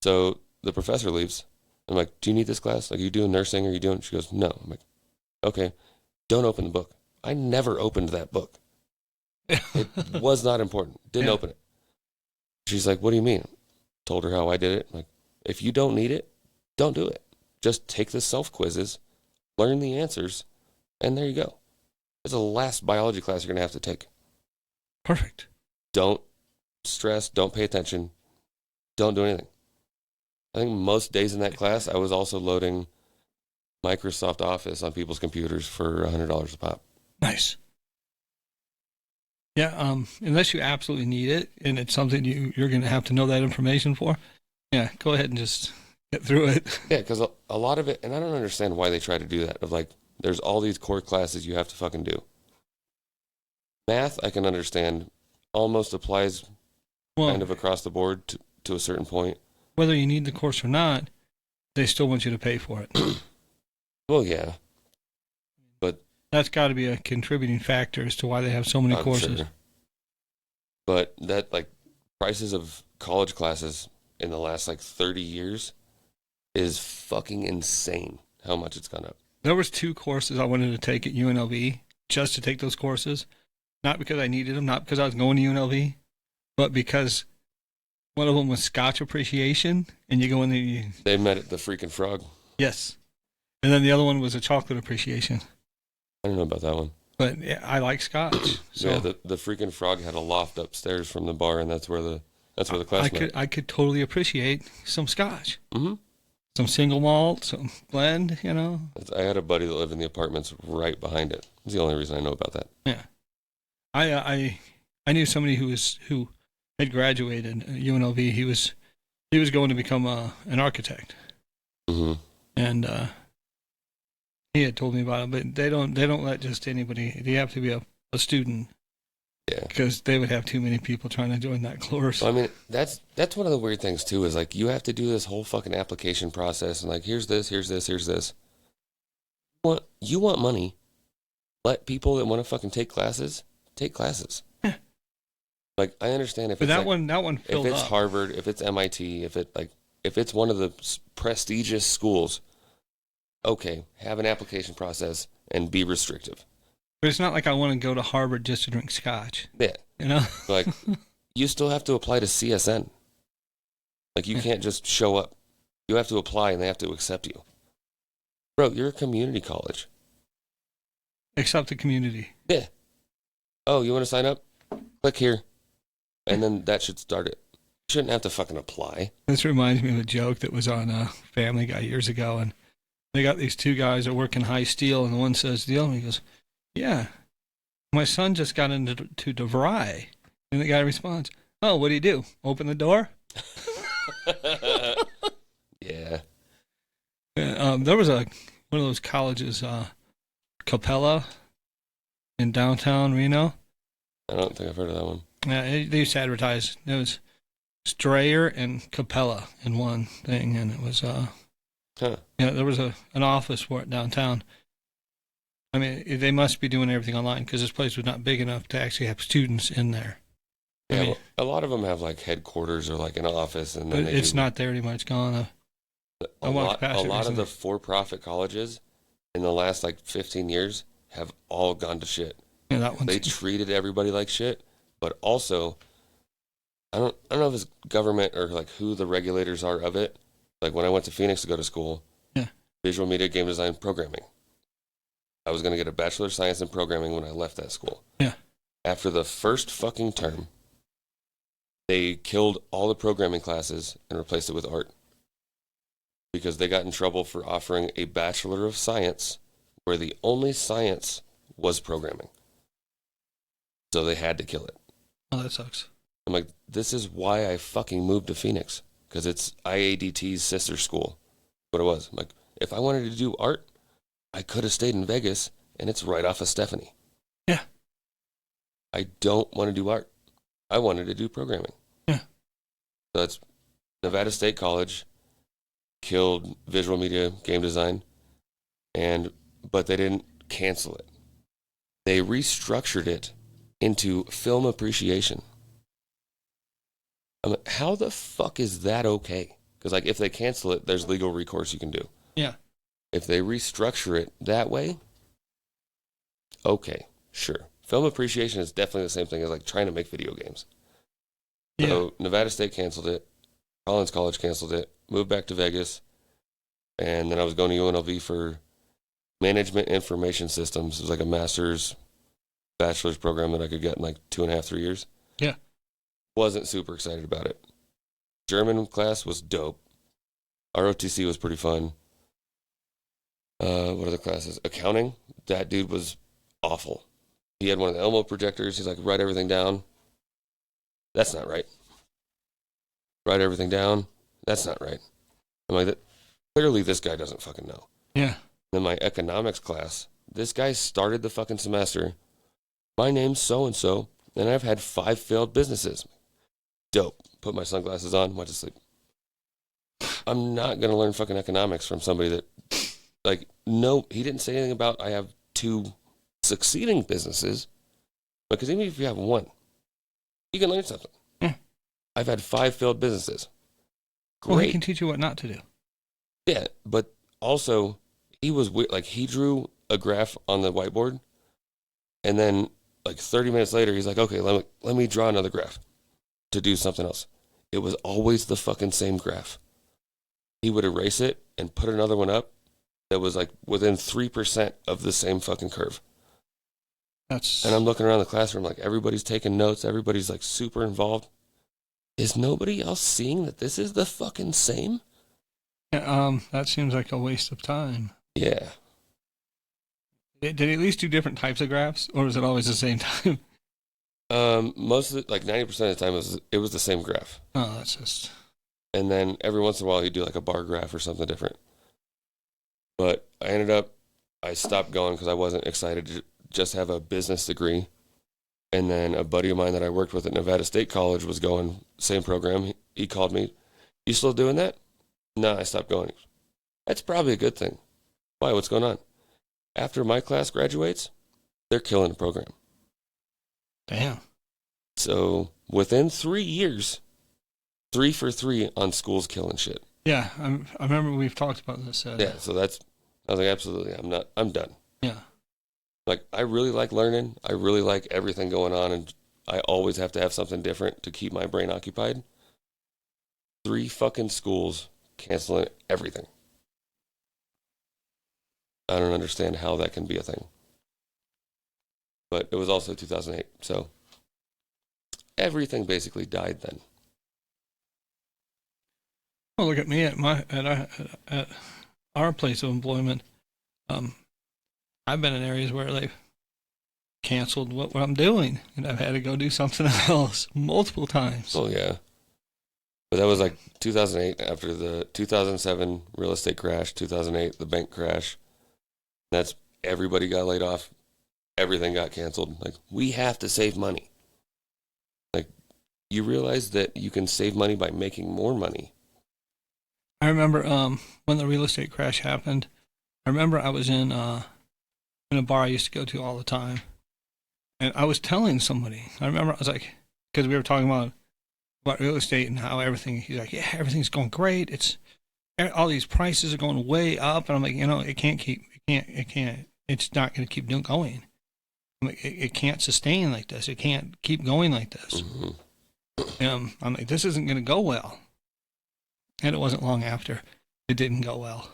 So the professor leaves. I'm like, do you need this class? Like, are you doing nursing? Or are you doing? She goes, no. I'm like, okay, don't open the book. I never opened that book. It was not important. Didn't open it. She's like, what do you mean? Told her how I did it. I'm like, if you don't need it, don't do it. Just take the self quizzes, learn the answers, and there you go. It's the last biology class you're going to have to take. Perfect. Don't stress. Don't pay attention. Don't do anything. I think most days in that class, I was also loading Microsoft Office on people's computers for $100 a pop. Nice. Yeah, unless you absolutely need it and it's something you're going to have to know that information for, yeah, go ahead and just get through it. Yeah, because a lot of it, and I don't understand why they try to do that, of like, there's all these core classes you have to fucking do. Math, I can understand, almost applies kind of across the board to a certain point. Whether you need the course or not, they still want you to pay for it. Well, yeah. But that's got to be a contributing factor as to why they have so many courses. Sure. But that, like, prices of college classes in the last, like, 30 years is fucking insane how much it's gone up. There was 2 courses I wanted to take at UNLV just to take those courses. Not because I needed them, not because I was going to UNLV, but because one of them was Scotch appreciation, and you go in there. They met at the freaking Frog. Yes. And then the other one was a chocolate appreciation. I don't know about that one. But yeah, I like Scotch. So yeah, the freaking Frog had a loft upstairs from the bar, and that's where the class met. I could totally appreciate some Scotch. Mm-hmm. Some single malt, some blend, you know. I had a buddy that lived in the apartments right behind it. That's the only reason I know about that. Yeah. I knew somebody who had graduated at UNLV. He was going to become an architect. Mm-hmm. And he had told me about it, but they don't let just anybody. They have to be a student. Yeah. Because they would have too many people trying to join that course. Well, I mean, that's one of the weird things too, is like you have to do this whole fucking application process and like here's this. You want money. Let people that want to fucking take classes take classes. Yeah. Like I understand if but it's that one filled if it's up. Harvard, if it's MIT, if it's one of the prestigious schools, okay, have an application process and be restrictive. But it's not like I want to go to Harvard just to drink Scotch. Yeah. You know? Like, you still have to apply to CSN. Like, you can't just show up You have to apply and they have to accept you. Bro, you're a community college. Accept the community. Yeah. Oh, you want to sign up? Click here. And then that should start it. You shouldn't have to fucking apply. This reminds me of a joke that was on Family Guy years ago, and they got these two guys that work in high steel, and the one says to the other one, he goes, yeah, my son just got into DeVry. And the guy responds, oh, what do you do? Open the door? Yeah. There was one of those colleges, Capella, in downtown Reno. I don't think I've heard of that one. Yeah, they used to advertise. It was Strayer and Capella in one thing, and it was Huh. yeah, there was an office for it downtown. I mean, they must be doing everything online because this place was not big enough to actually have students in there. Yeah, I mean, well, a lot of them have like headquarters or like an office, and but then it's not there anymore. It's gone. a lot of recently. the for-profit colleges in the last like 15 years have all gone to shit. Yeah, that one's. They treated everybody like shit, but also I don't know if it's government or like who the regulators are of it. Like when I went to Phoenix to go to school, yeah, visual media, game design, programming. I was going to get a Bachelor of Science in programming when I left that school. Yeah. After the first fucking term, they killed all the programming classes and replaced it with art because they got in trouble for offering a Bachelor of Science where the only science was programming. So they had to kill it. Oh, that sucks. I'm like, this is why I fucking moved to Phoenix, because it's IADT's sister school. What it was. I'm like, if I wanted to do art, I could have stayed in Vegas, and it's right off of Stephanie. Yeah. I don't want to do art. I wanted to do programming. Yeah. So that's Nevada State College killed visual media game design, but they didn't cancel it. They restructured it into film appreciation. I'm like, how the fuck is that okay? Because like if they cancel it, there's legal recourse you can do. Yeah. If they restructure it that way, okay, sure. Film appreciation is definitely the same thing as like trying to make video games. Yeah. So Nevada State canceled it. Collins College canceled it. Moved back to Vegas. And then I was going to UNLV for management information systems. It was like a master's, bachelor's program that I could get in like 2.5, 3 years. Yeah. Wasn't super excited about it. German class was dope. ROTC was pretty fun. What are the classes? Accounting. That dude was awful. He had one of the Elmo projectors. He's like, write everything down. That's not right. Write everything down. That's not right. I'm like, clearly this guy doesn't fucking know. Yeah. Then my economics class, this guy started the fucking semester. My name's so-and-so, and I've had 5 failed businesses. Dope. Put my sunglasses on, went to sleep. I'm not going to learn fucking economics from somebody that, like, no, he didn't say anything about I have 2 succeeding businesses. Because even if you have 1, you can learn something. Yeah. I've had 5 failed businesses. Great. Well, he can teach you what not to do. Yeah, but also, he was weird. Like, he drew a graph on the whiteboard, and then, like, 30 minutes later, he's like, okay, let me draw another graph to do something else. It was always the fucking same graph. He would erase it and put another one up that was, like, within 3% of the same fucking curve. And I'm looking around the classroom, like, everybody's taking notes. Everybody's, like, super involved. Is nobody else seeing that this is the fucking same? Yeah, that seems like a waste of time. Yeah. Did he at least do different types of graphs, or is it always the same time? Most of it, like 90% of the time, it was the same graph. Oh, that's just... And then every once in a while, he'd do like a bar graph or something different. But I stopped going because I wasn't excited to just have a business degree. And then a buddy of mine that I worked with at Nevada State College was going, same program. He called me, you still doing that? No, I stopped going. That's probably a good thing. Why? What's going on? After my class graduates, they're killing the program. Damn. So within 3 years, 3 for 3 on schools killing shit. Yeah, I remember we've talked about this. Yeah, so I was like, absolutely, I'm done. Yeah. Like, I really like learning. I really like everything going on, and I always have to have something different to keep my brain occupied. 3 fucking schools canceling everything. I don't understand how that can be a thing. But it was also 2008, so everything basically died then. Well, look at me at our place of employment. I've been in areas where they've canceled what I'm doing, and I've had to go do something else multiple times. Oh, yeah. But that was like 2008 after the 2007 real estate crash, 2008, the bank crash. That's everybody got laid off. Everything got canceled. Like, we have to save money. Like, you realize that you can save money by making more money. I remember when the real estate crash happened, I remember I was in a bar I used to go to all the time. And I was telling somebody, I remember I was like, because we were talking about real estate and how everything, he's like, yeah, everything's going great. All these prices are going way up. And I'm like, it's not going to keep going. I'm like, it can't sustain like this. It can't keep going like this. Mm-hmm. I'm like, this isn't going to go well. And it wasn't long after it didn't go well.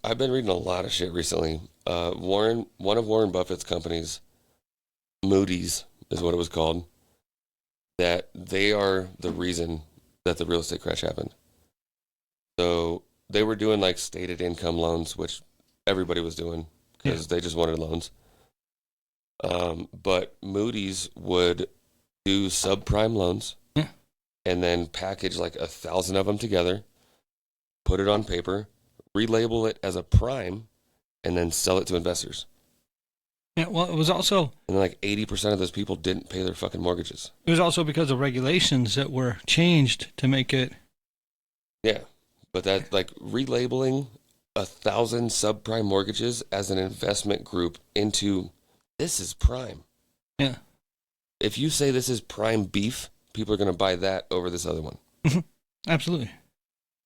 I've been reading a lot of shit recently. One of Warren Buffett's companies, Moody's is what it was called, that they are the reason that the real estate crash happened. So they were doing like stated income loans, which everybody was doing because they just wanted loans. But Moody's would do subprime loans and then package like 1,000 of them together, put it on paper, relabel it as a prime, and then sell it to investors. Yeah, well, it was also... And like 80% of those people didn't pay their fucking mortgages. It was also because of regulations that were changed to make it... Yeah, but that, like, relabeling 1,000 subprime mortgages as an investment group into, this is prime. Yeah. If you say this is prime beef, people are going to buy that over this other one. Absolutely.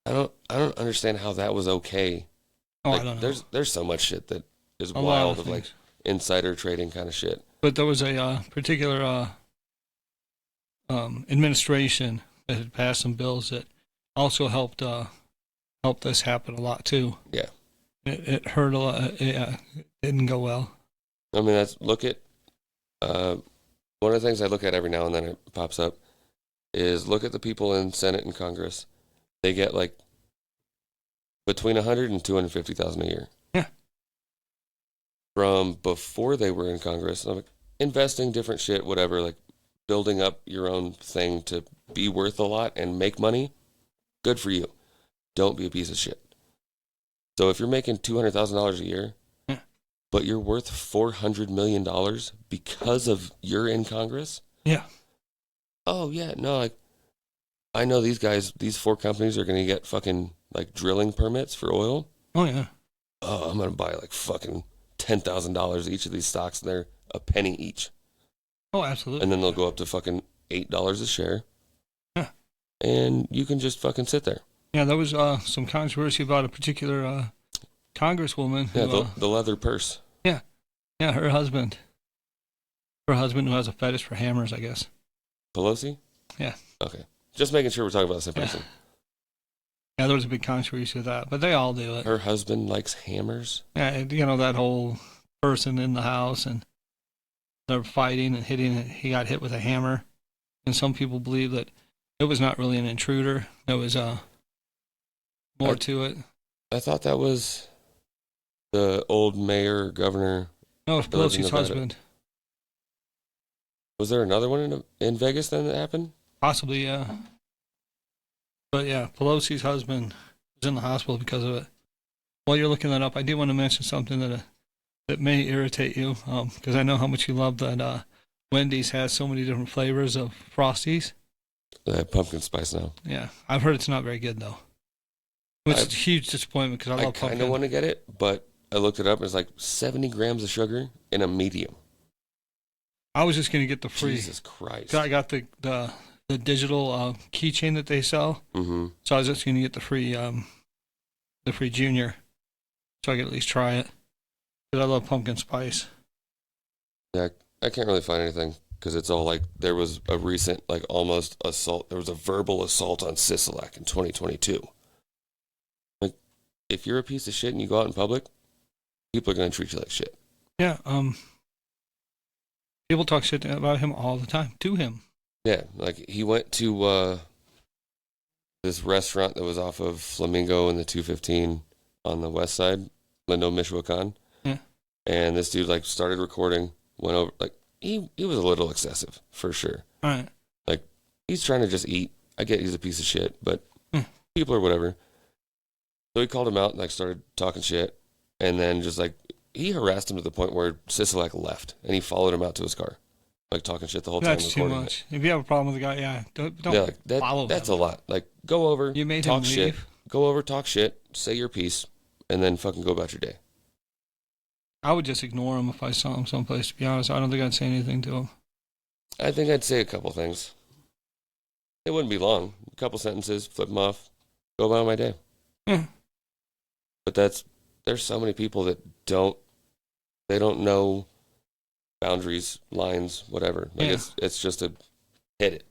I don't understand how that was okay. Oh, like, I don't know. There's so much shit that is A wild lot of like insider trading kind of shit. But there was a particular administration that had passed some bills that also helped this happen a lot too. Yeah. It hurt a lot. It didn't go well. I mean, look at one of the things I look at every now and then it pops up is look at the people in Senate and Congress. They get like between 100 and 250,000 a year. Yeah. From before they were in Congress, like investing different shit, whatever, like building up your own thing to be worth a lot and make money. Good for you. Don't be a piece of shit. So if you're making $200,000 a year, but you're worth $400 million because of you're in Congress. Yeah. Oh yeah, no, like I know these guys, these 4 companies are going to get fucking like drilling permits for oil. Oh yeah. Oh, I'm going to buy like fucking $10,000 each of these stocks and they're a penny each. Oh, absolutely. And then they'll go up to fucking $8 a share. Yeah. And you can just fucking sit there. Yeah, there was some controversy about a particular congresswoman. Yeah, the leather purse. Yeah. Yeah, her husband. Her husband who has a fetish for hammers, I guess. Pelosi? Yeah. Okay. Just making sure we're talking about the same person. Yeah, there was a big controversy with that, but they all do it. Her husband likes hammers? Yeah, you know, that whole person in the house and they're fighting and hitting it. He got hit with a hammer. And some people believe that it was not really an intruder. There was more to it. I thought that was the old mayor or governor. No, it's Pelosi's husband. Was there another one in Vegas then that happened? Possibly, yeah. But yeah, Pelosi's husband was in the hospital because of it. While you're looking that up, I do want to mention something that may irritate you, because I know how much you love that Wendy's has so many different flavors of Frosties. They have pumpkin spice now. Yeah, I've heard it's not very good though. Which is a huge disappointment because I love pumpkin. I kind of want to get it, but I looked it up and it's like 70 grams of sugar in a medium. I was just going to get the free. Jesus Christ. I got the digital keychain that they sell. Mm-hmm. So I was just going to get the free junior, so I could at least try it. Because I love pumpkin spice. Yeah, I can't really find anything because it's all like there was a recent like almost assault. There was a verbal assault on Sisolak in 2022. if you're a piece of shit and you go out in public, people are going to treat you like shit. Yeah. People talk shit about him all the time to him. Yeah, like he went to this restaurant that was off of Flamingo and the 215 on the west side, Lindo, Michoacan. Yeah. And this dude like started recording, went over, like he was a little excessive for sure. All right. Like he's trying to just eat. I get he's a piece of shit, but people are whatever. So he called him out and like started talking shit, and then just like he harassed him to the point where Sisolak left, and he followed him out to his car, like talking shit the whole time. That's too much. If you have a problem with the guy, yeah, don't yeah, like follow that's him. a lot. Like go over, You made talk him shit, leave. go over, talk shit, say your piece, and then fucking go about your day. I would just ignore him if I saw him someplace. To be honest, I don't think I'd say anything to him. I think I'd say a couple things. It wouldn't be long. A couple sentences, flip them off, go about my day. Yeah. But there's so many people that don't know boundaries, lines, whatever. Like Yeah. it's just a hit it.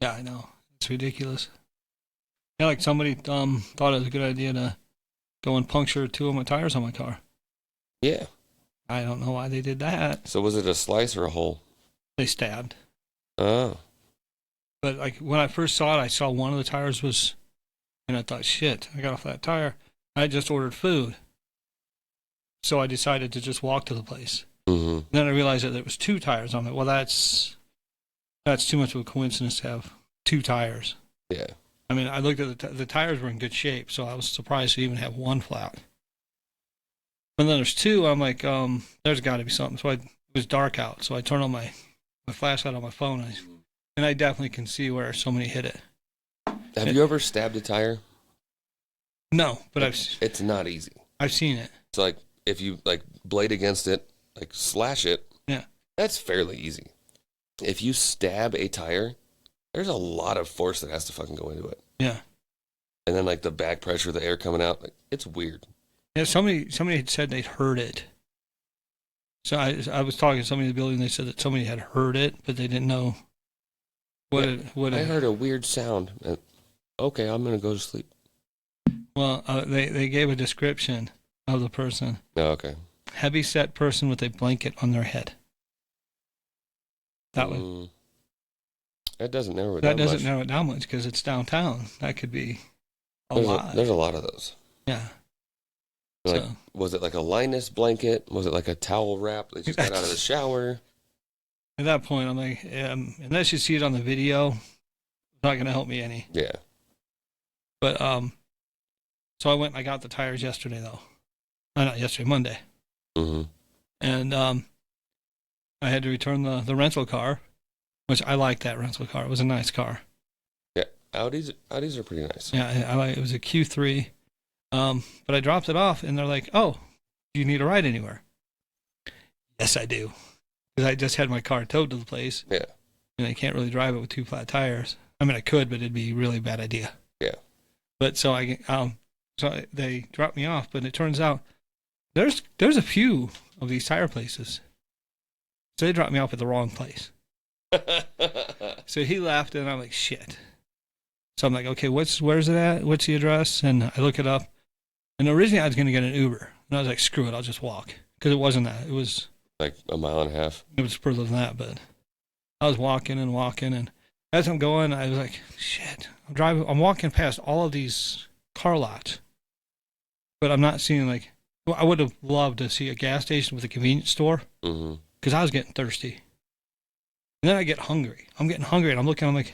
Yeah, I know. It's ridiculous. Yeah, like somebody thought it was a good idea to go and puncture 2 of my tires on my car. Yeah. I don't know why they did that. So was it a slice or a hole? They stabbed. Oh. But like when I first saw it, I saw one of the tires was, and I thought, shit, I got off that tire. I had just ordered food. So I decided to just walk to the place. Mm-hmm. Then I realized that there was 2 tires on it. Well, that's too much of a coincidence to have 2 tires. Yeah. I mean, I looked at the tires were in good shape, so I was surprised to even have 1 flat. But then there's 2. I'm like, there's got to be something. So it was dark out, so I turned on my flashlight on my phone, and I definitely can see where somebody hit it. Have you ever stabbed a tire? No, but It's not easy. I've seen it. It's like if you like blade against it, like slash it. Yeah. That's fairly easy. If you stab a tire, there's a lot of force that has to fucking go into it. Yeah. And then like the back pressure, the air coming out, like it's weird. Yeah, somebody had said they'd heard it. So I was talking to somebody in the building. They said that somebody had heard it, but they didn't know what I heard a weird sound. And, okay, I'm gonna go to sleep. Well, they gave a description of the person. Oh, okay. Heavy set person with a blanket on their head. That one. That doesn't narrow it That down doesn't much. narrow it down much because it's downtown. That could be a There's lot. there's a lot of those. Yeah. Like, So was it like a Linus blanket? Was it like a towel wrap that just got out of the shower? at that point, I'm like, unless you see it on the video, it's not going to help me any. Yeah. But so I went and I got the tires yesterday though. Not yesterday, Monday. Mm-hmm. And I had to return the rental car, which I liked that rental car. It was a nice car. Yeah, Audis are pretty nice. Yeah, I like it. Was a Q3. But I dropped it off, and they're like, "Oh, do you need a ride anywhere?" Yes, I do, because I just had my car towed to the place. Yeah. And I can't really drive it with 2 flat tires. I mean, I could, but it'd be a really bad idea. Yeah. But so they dropped me off, but it turns out there's a few of these tire places. So they dropped me off at the wrong place. So he left, and I'm like, shit. So I'm like, okay, where's it at? What's the address? And I look it up. And originally I was going to get an Uber. And I was like, screw it, I'll just walk. Because it wasn't that. It was like a mile and a half. It was further than that, but I was walking. And as I'm going, I was like, shit. I'm walking past all of these car lots. But I'm not seeing I would have loved to see a gas station with a convenience store. Mm-hmm. Because I was getting thirsty. And then I get hungry. I'm getting hungry, and I'm looking, I'm like,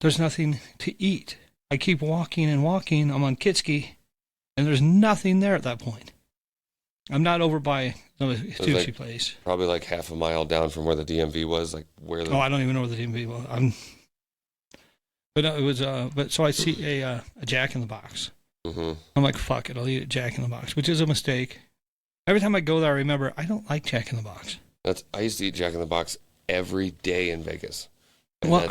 there's nothing to eat. I keep walking and walking. I'm on Kitski, and there's nothing there at that point. I'm not over by the sushi place. Probably like half a mile down from where the DMV was, like where the... Oh, I don't even know where the DMV was. But it was, but so I see a Jack in the Box. Mm-hmm. I'm like, fuck it, I'll eat a Jack in the Box, which is a mistake. Every time I go there, I remember I don't like Jack in the Box. I used to eat Jack in the Box every day in Vegas. And Well,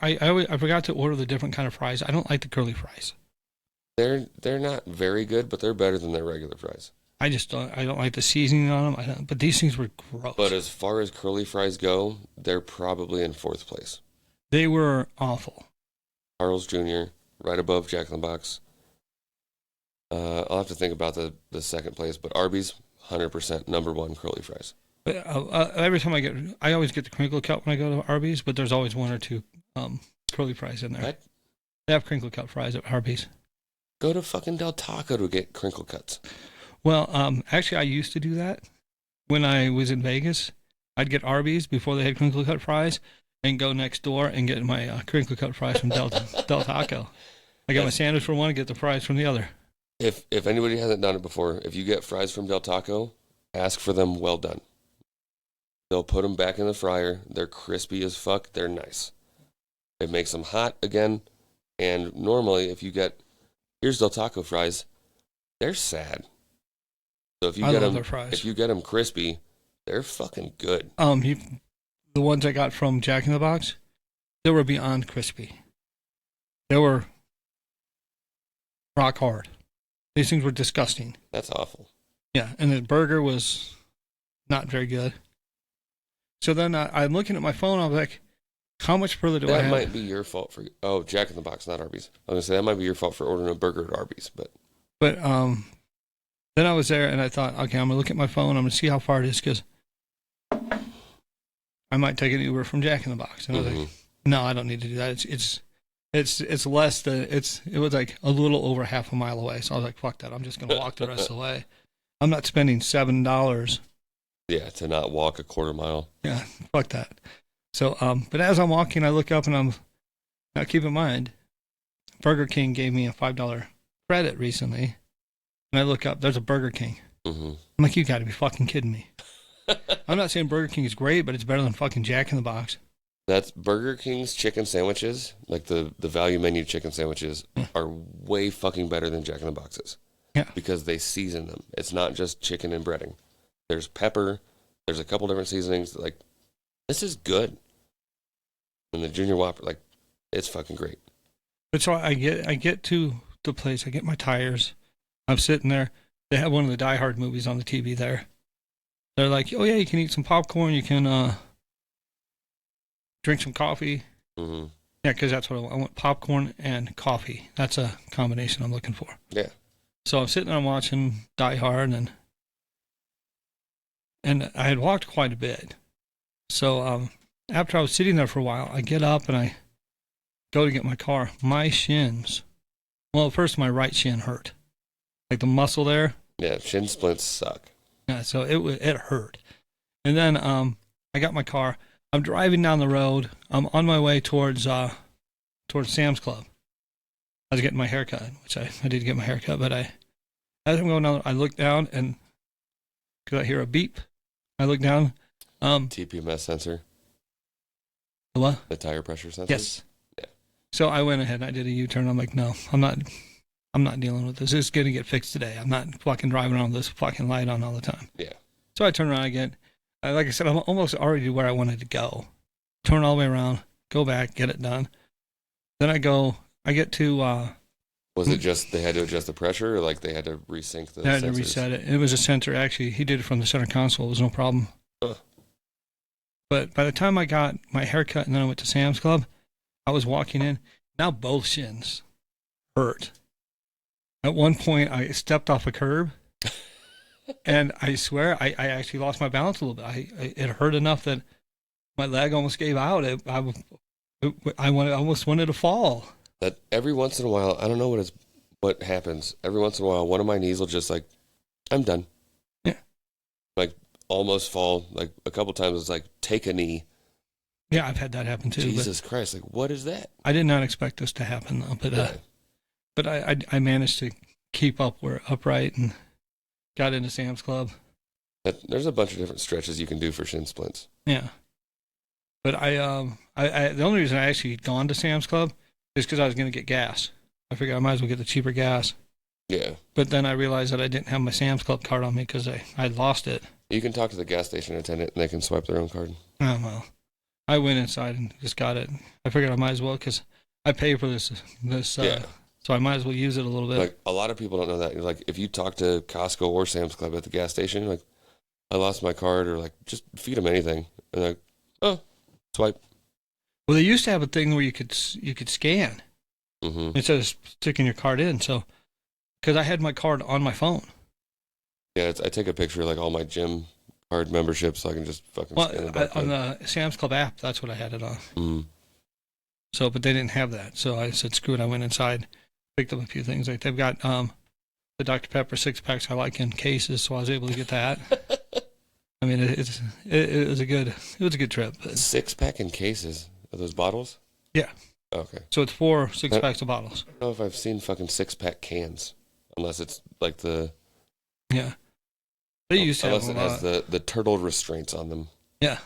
I forgot to order the different kind of fries. I don't like the curly fries. they're not very good, but they're better than their regular fries. I don't like the seasoning on them. But these things were gross. But as far as curly fries go, they're probably in 4th place. They were awful. Carl's Jr., right above Jack in the Box. I'll have to think about the second place, but Arby's, 100% number one curly fries. But every time I always get the crinkle cut when I go to Arby's, but there's always one or two curly fries in there. What? They have crinkle cut fries at Arby's. Go to fucking Del Taco to get crinkle cuts. Well, actually, I used to do that when I was in Vegas. I'd get Arby's before they had crinkle cut fries, and go next door and get my crinkle cut fries from Del Taco. I get my sandwich from one and get the fries from the other. If anybody hasn't done it before, if you get fries from Del Taco, ask for them well done. They'll put them back in the fryer. They're crispy as fuck. They're nice. It makes them hot again. And normally, here's Del Taco fries, they're sad. So if you get them crispy, they're fucking good. The ones I got from Jack in the Box, they were beyond crispy. They were rock hard. These things were disgusting. That's awful. Yeah, and the burger was not very good. So then I'm looking at my phone. I'm like, how much further do I have? That might be your fault for... Oh, Jack in the Box, not Arby's. I was going to say, that might be your fault for ordering a burger at Arby's, but... But then I was there, and I thought, okay, I'm going to look at my phone. I'm going to see how far it is, because I might take an Uber from Jack in the Box. And I was like, no, I don't need to do that. It's less than... It was like a little over half a mile away. So I was like, fuck that. I'm just going to walk the rest of the way. I'm not spending $7. Yeah, to not walk a quarter mile. Yeah, fuck that. So, but as I'm walking, I look up and now keep in mind, Burger King gave me a $5 credit recently. And I look up, there's a Burger King. Mm-hmm. I'm like, you gotta be fucking kidding me. I'm not saying Burger King is great, but it's better than fucking Jack in the Box. That's Burger King's chicken sandwiches, like the value menu chicken sandwiches, are way fucking better than Jack in the Box's. Yeah. Because they season them. It's not just chicken and breading. There's pepper. There's a couple different seasonings. Like, this is good. And the Junior Whopper, like, it's fucking great. But so I get to the place. I get my tires. I'm sitting there. They have one of the Die Hard movies on the TV there. They're like, oh yeah, you can eat some popcorn. You can drink some coffee. Mm-hmm. Yeah, because that's what I want. I want popcorn and coffee. That's a combination I'm looking for. Yeah. So I'm sitting there, I'm watching Die Hard, and I had walked quite a bit. So after I was sitting there for a while, I get up and I go to get my car. My shins, well, first my right shin hurt. Like the muscle there. Yeah, shin splints suck. Yeah, so it hurt. And then I got my car. I'm driving down the road. I'm on my way towards Sam's Club. I was getting my hair cut, which I did get my hair cut, but as I'm going down, I look down and because I hear a beep, I look down. TPMS sensor. The what? The tire pressure sensor. Yes. Yeah. So I went ahead and I did a U-turn. I'm like, no, I'm not dealing with this. It's going to get fixed today. I'm not fucking driving on this fucking light on all the time. Yeah. So I turn around again. Like I said, I'm almost already where I wanted to go. Turn all the way around, go back, get it done. Then I get to... was it just they had to adjust the pressure, or like they had to resync the sensors? I had to reset it. It was a sensor. Actually, he did it from the center console. It was no problem. But by the time I got my hair cut and then I went to Sam's Club, I was walking in. Now both shins hurt. At one point, I stepped off a curb, and I swear I actually lost my balance a little bit. It hurt enough that my leg almost gave out. I almost wanted to fall. That every once in a while, I don't know what happens. Every once in a while, one of my knees will just like, I'm done. Yeah. Like almost fall. Like a couple times, it's like take a knee. Yeah, I've had that happen too. Jesus Christ! Like what is that? I did not expect this to happen though, but I managed to keep upright and got into Sam's Club. There's a bunch of different stretches you can do for shin splints. Yeah. But I the only reason I actually gone to Sam's Club is because I was going to get gas. I figured I might as well get the cheaper gas. Yeah. But then I realized that I didn't have my Sam's Club card on me because I'd lost it. You can talk to the gas station attendant and they can swipe their own card. Oh, well. I went inside and just got it. I figured I might as well because I pay for this yeah. So I might as well use it a little bit. Like a lot of people don't know that. Like if you talk to Costco or Sam's Club at the gas station, like I lost my card, or like just feed them anything, and like, oh, swipe. Well, they used to have a thing where you could scan mm-hmm. instead of sticking your card in. So because I had my card on my phone. Yeah, I take a picture of like all my gym card memberships so I can just fucking scan the On barcode. the Sam's Club app, that's what I had it on. Mm. So, but they didn't have that. So I said, screw it. I went inside, picked up a few things. Like they've got the Dr. Pepper 6-packs I like in cases, so I was able to get that. I mean, it was a good trip. But 6-pack in cases. Are those bottles? Yeah. Okay. So it's 4 6-packs of bottles. I don't know if I've seen fucking 6-pack cans, unless it's like the. Yeah. They used to have unless a it lot. has the turtle restraints on them. Yeah.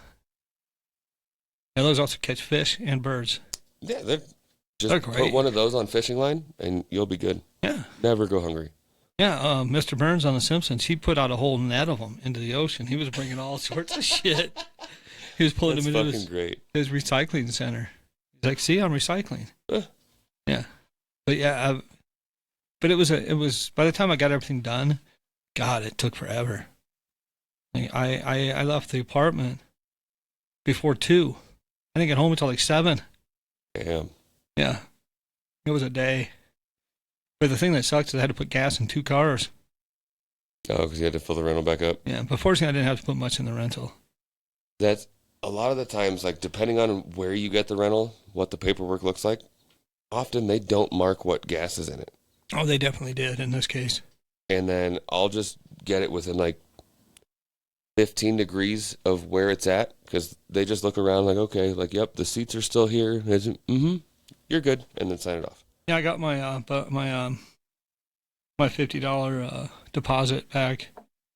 And those also catch fish and birds. Yeah, they're They're put great. one of those on fishing line and you'll be good. Yeah. Never go hungry. Yeah, Mr. Burns on The Simpsons, he put out a whole net of them into the ocean. He was bringing all sorts of shit. He was pulling That's them into fucking great. his recycling center. He's like, see, I'm recycling. Huh. Yeah. But yeah, but it was, by the time I got everything done, God, it took forever. Like, I left the apartment before 2. I didn't get home until like 7. Damn. Yeah. It was a day. But the thing that sucks is I had to put gas in 2 cars. Oh, because you had to fill the rental back up. Yeah, but fortunately I didn't have to put much in the rental. That's a lot of the times, like depending on where you get the rental, what the paperwork looks like, often they don't mark what gas is in it. Oh, they definitely did in this case. And then I'll just get it within like 15 degrees of where it's at because they just look around like, okay, like, yep, the seats are still here. Mm-hmm, you're good. And then sign it off. Yeah, I got my my $50 deposit back.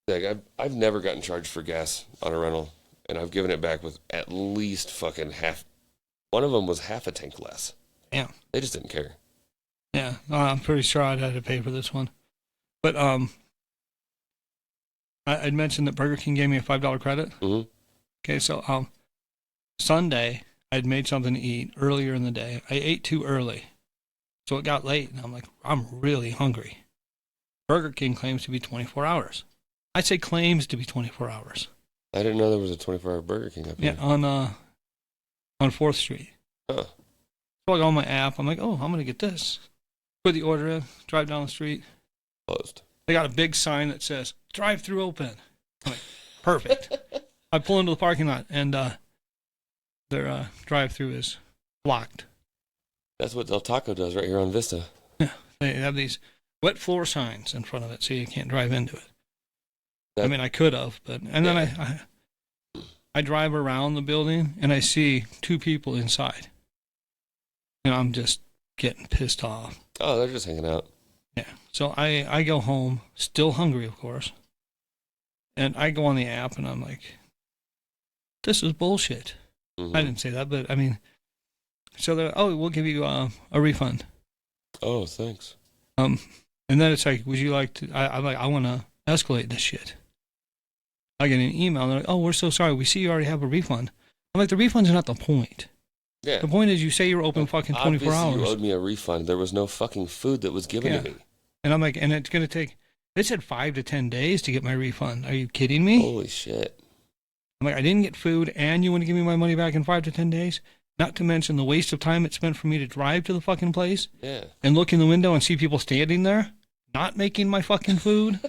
Like, I've never gotten charged for gas on a rental, and I've given it back with at least fucking half. One of them was half a tank less. Damn. They just didn't care. Yeah, I'm pretty sure I'd had to pay for this one. But I'd mentioned that Burger King gave me a $5 credit. Mm-hmm. Okay, so Sunday I'd made something to eat earlier in the day. I ate too early, so it got late, and I'm like, I'm really hungry. Burger King claims to be 24 hours. I say claims to be 24 hours. I didn't know there was a 24-hour Burger King up Yeah, here. on 4th Street. Huh. So I go on my app. I'm like, oh, I'm going to get this. Put the order in, drive down the street. Closed. They got a big sign that says, drive-through open. I'm like, perfect. I pull into the parking lot, and their drive-through is blocked. That's what Del Taco does right here on Vista. Yeah, they have these wet floor signs in front of it, so you can't drive into it. I mean, I could have, but... And then I drive around the building, and I see 2 people inside. And I'm just getting pissed off. Oh, they're just hanging out. Yeah. So I go home, still hungry, of course. And I go on the app, and I'm like, this is bullshit. Mm-hmm. I didn't say that, but I mean... So they're, oh, we'll give you a refund. Oh, thanks. And then it's like, would you like to... I'm like, I want to escalate this shit. I get an email, and they're like, oh, we're so sorry. We see you already have a refund. I'm like, the refund's not the point. Yeah. The point is you say you're open fucking 24 Obviously, hours. you owed me a refund. There was no fucking food that was given to me. And I'm like, and it's going to take... They said 5 to 10 days to get my refund. Are you kidding me? Holy shit. I'm like, I didn't get food, and you want to give me my money back in 5 to 10 days? Not to mention the waste of time it spent for me to drive to the fucking place Yeah. and look in the window and see people standing there, not making my fucking food.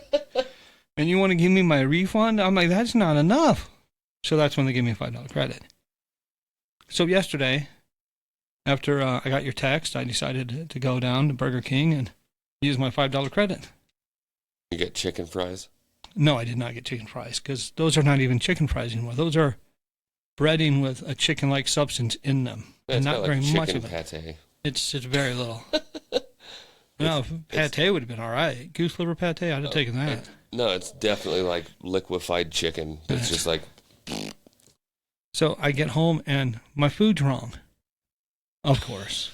And you want to give me my refund? I'm like, that's not enough. So that's when they give me a $5 credit. So yesterday, after I got your text, I decided to go down to Burger King and use my $5 credit. You get chicken fries? No, I did not get chicken fries because those are not even chicken fries anymore. Those are breading with a chicken-like substance in them. Yeah, and it's not got, very like, much chicken of it. pate. It's very little. No, pate would have been all right. Goose liver pate, I'd have taken that. No, it's definitely like liquefied chicken. It's just like... So I get home and my food's wrong. Of course.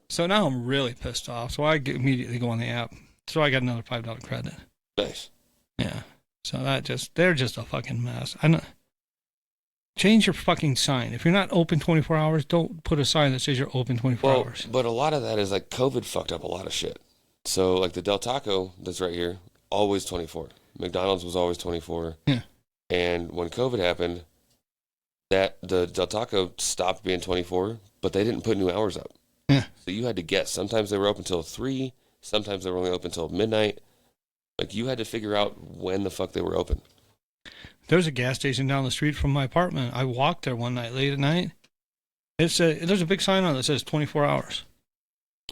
So now I'm really pissed off. So I immediately go on the app. So I got another $5 credit. Nice. Yeah. So they're just a fucking mess. I know. Change your fucking sign. If you're not open 24 hours, don't put a sign that says you're open 24 hours. But a lot of that is like COVID fucked up a lot of shit. So like the Del Taco that's right here, always 24. McDonald's was always 24. Yeah. And when COVID happened, that the Del Taco stopped being 24, but they didn't put new hours up. Yeah. So you had to guess. Sometimes they were open until 3, Sometimes they were only open till midnight. Like, you had to figure out when the fuck they were open. There's a gas station down the street from my apartment. I walked there one night late at night. There's a big sign on it that says 24 hours.